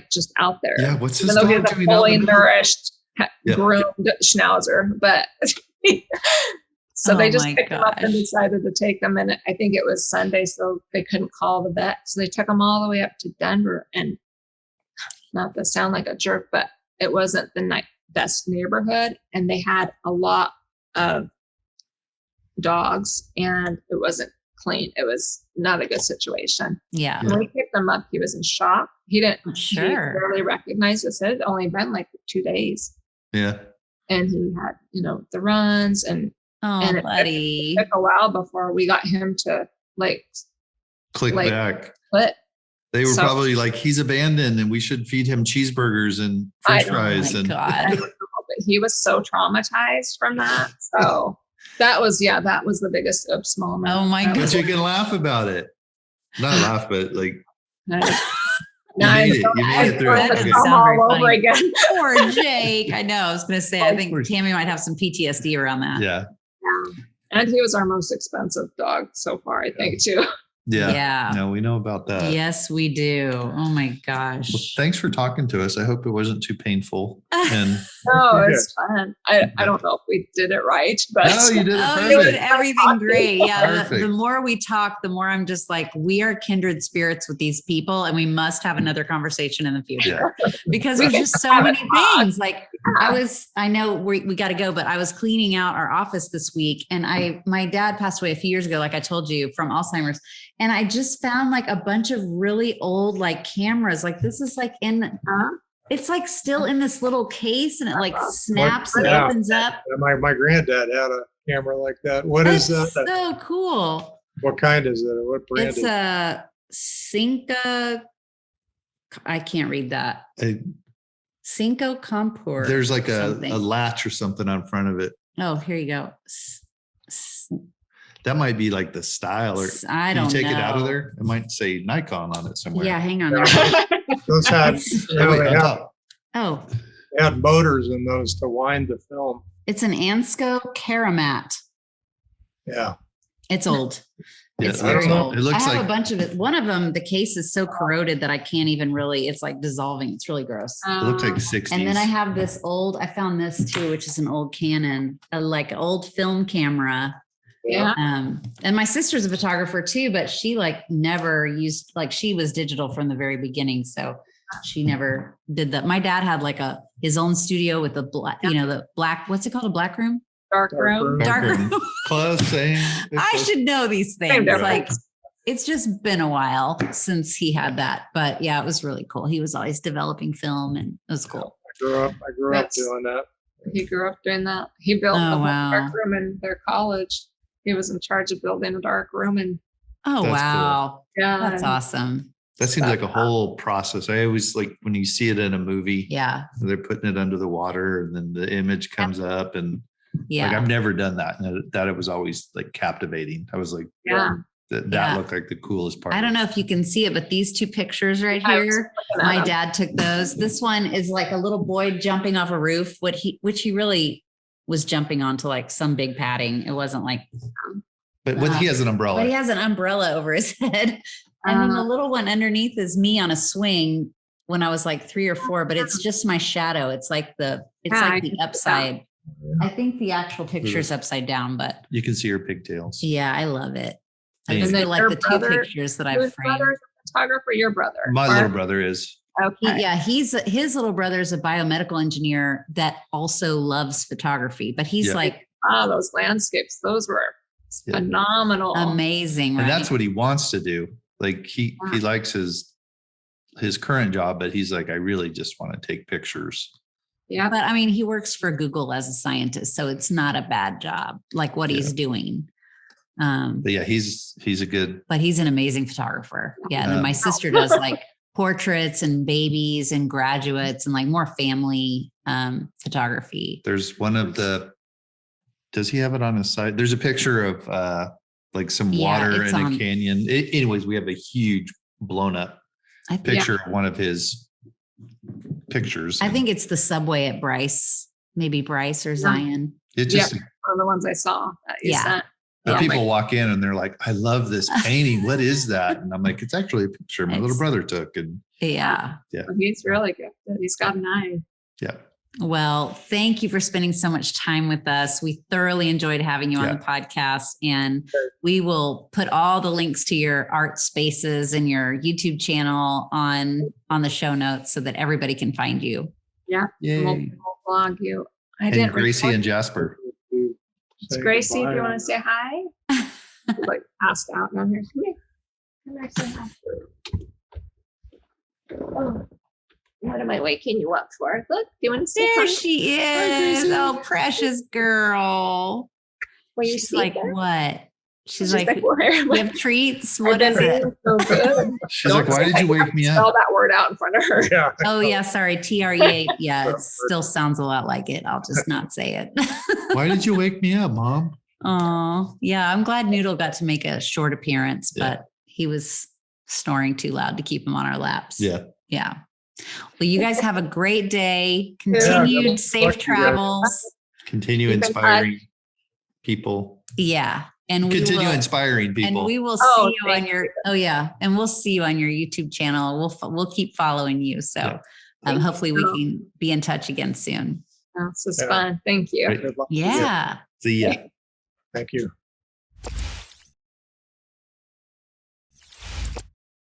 just out there. Yeah. What's his Even though he dog was a doing? out in fully the middle? nourished, groomed schnauzer. But so they just picked him up and decided to take them. And I think it was Sunday, so they couldn't call the vet. So they took him all the way up to Denver. And not to sound like a jerk, but it wasn't the best neighborhood. And they had a lot of dogs and it wasn't clean. It was not a good situation. Yeah. When we picked him up, he was in shock. He didn't Sure. he barely recognize us. It had only been like 2 days. Yeah. And he had, the runs and buddy. it took a while before we got him to Click back. Quit. They were probably like, he's abandoned and we should feed him cheeseburgers and french fries. And God. But he was so traumatized from that. So that was the biggest oops moment. Oh my God. But you can laugh about it. Not laugh, but like You made it through it. Okay. All over again. Poor Jake. I know. I was going to say, I think Tammy might have some PTSD around that. Yeah. And he was our most expensive dog so far, I think, too. Yeah. No, we know about that. Yes, we do. Oh my Well, gosh. thanks for talking to us. I hope it wasn't too painful. And No, it's fun. I don't know if we did it right, but no, you did it Oh, you did perfect. everything great. Yeah. The Perfect. more we talk, the more I'm just like, we are kindred spirits with these people, and we must have another conversation in the future because there's just so many things. Like I know we got to go, but I was cleaning out our office this week, and my dad passed away a few years ago, like I told you, from Alzheimer's. And I just found like a bunch of really old like cameras. Like this is like it's like still in this little case, and it like snaps and opens up. My granddad had a camera like that. What is that? So cool. What kind is it? What brand? It's a Cinca. I can't read that. Cinco Comport. There's like a latch or something on front of it. Oh, here you go. That might be like the style, or I can don't you take know. it out of there? It might say Nikon on it somewhere. Yeah, hang on. Those had, Oh, wait, on top. Oh, they had motors in those to wind the film. it's an Ansco Karamat. Yeah. It's old. Yeah, It's it very looks- old. it looks I have like- a bunch of it. One of them, the case is so corroded that I can't even really, it's like dissolving. It's really gross. It looks like 60s. And then I have this old, I found this too, which is an old Canon, like old film camera. Yeah. And my sister's a photographer too, but she like never used, like she was digital from the very beginning. So she never did that. My dad had like his own studio with the black, the black, what's it called? A black room? Dark room. Dark room. Close, same. I should know these Same things. difference. Like it's just been a while since he had that, but yeah, it was really cool. He was always developing film, and it was cool. I grew up That's- doing that. He grew up doing that. He built Oh, the whole wow. dark room in their college. He was in charge of building a dark room, and Oh, That's wow. yeah, That's awesome. That seems like a whole process. I always like when you see it in a movie, Yeah. they're putting it under the water and then the image comes up, and Yeah. like I've never done that. And that it was always like captivating. I was like, yeah. that Yeah. looked like the coolest part. I don't know if you can see it, but these two pictures right I was here, looking at my him. dad took those. This one is like a little boy jumping off a roof, which he really was jumping onto like some big padding. It wasn't like, But he has an umbrella. but he has an umbrella over his head. And then the little one underneath is me on a swing when I was like 3 or 4, but it's just my shadow. It's like I the can see that. upside. I think the actual picture is upside down, but You can see your pigtails. yeah, I love it. I And just then feel like your the brother- two pictures that I've Whose framed. brother is a photographer? Your brother. My Or- little brother is. Okay. Yeah, his little brother is a biomedical engineer that also loves photography, but he's Yeah. like Those landscapes, those were Yeah. phenomenal. amazing, right? And that's what he wants to do. Like he likes his current job, but he's like, I really just want to take pictures. Yeah. But I mean, he works for Google as a scientist, so it's not a bad job, like what he's doing. But yeah, he's a good. But he's an amazing photographer. Yeah. And then my sister does like portraits and babies and graduates and like more family photography. There's one of the. Does he have it on his side? There's a picture of like some Yeah, water it's in a on- canyon. Anyways, we have a huge blown up I think, picture of one of his pictures. I think it's the subway at Bryce, maybe Bryce or Zion. it just. One of the ones I saw that you Yeah. sent. But Yeah. people walk in and they're like, I love this painting. What is that? And I'm like, it's actually a picture my little It's- brother took. And Yeah. He's really gifted. He's got an eye. yeah, Well, thank you for spending so much time with us. We thoroughly enjoyed having you on Yeah. the podcast, and we will put all the links to your art spaces and your YouTube channel on the show notes so that everybody can find you. Yeah. yay. We'll blog you. I And didn't Gracie record- and Jasper. It's Gracie, do you want to say hi? She's like passed out down here. Come here. Come here, say hi. Oh, what am I waking you up for? Look, do you want to say There hi? she is. Gracie. Oh, precious girl. Will you She's see like, her? what? She's like, where am you I? have treats? I've What been is it? being so good. She's like, why did you wake me Spell up? that word out in front of her. Yeah. Oh, yeah. Sorry. TREA. Yeah. It still sounds a lot like it. I'll just not say it. Why did you wake me up, Mom? Oh, yeah. I'm glad Noodle got to make a short appearance, Yeah. but he was snoring too loud to keep him on our laps. Yeah. Yeah. Well, you guys have a great day. Yeah, Continued good safe luck to you guys. travels. Continue Keep in inspiring people. Yeah. And we continue will, inspiring people. and we will Oh, see you on your, and we'll see you on your YouTube channel. We'll keep following you. So hopefully we can be in touch again soon. This is fun. Thank you. Right. Yeah. See ya. Thank you.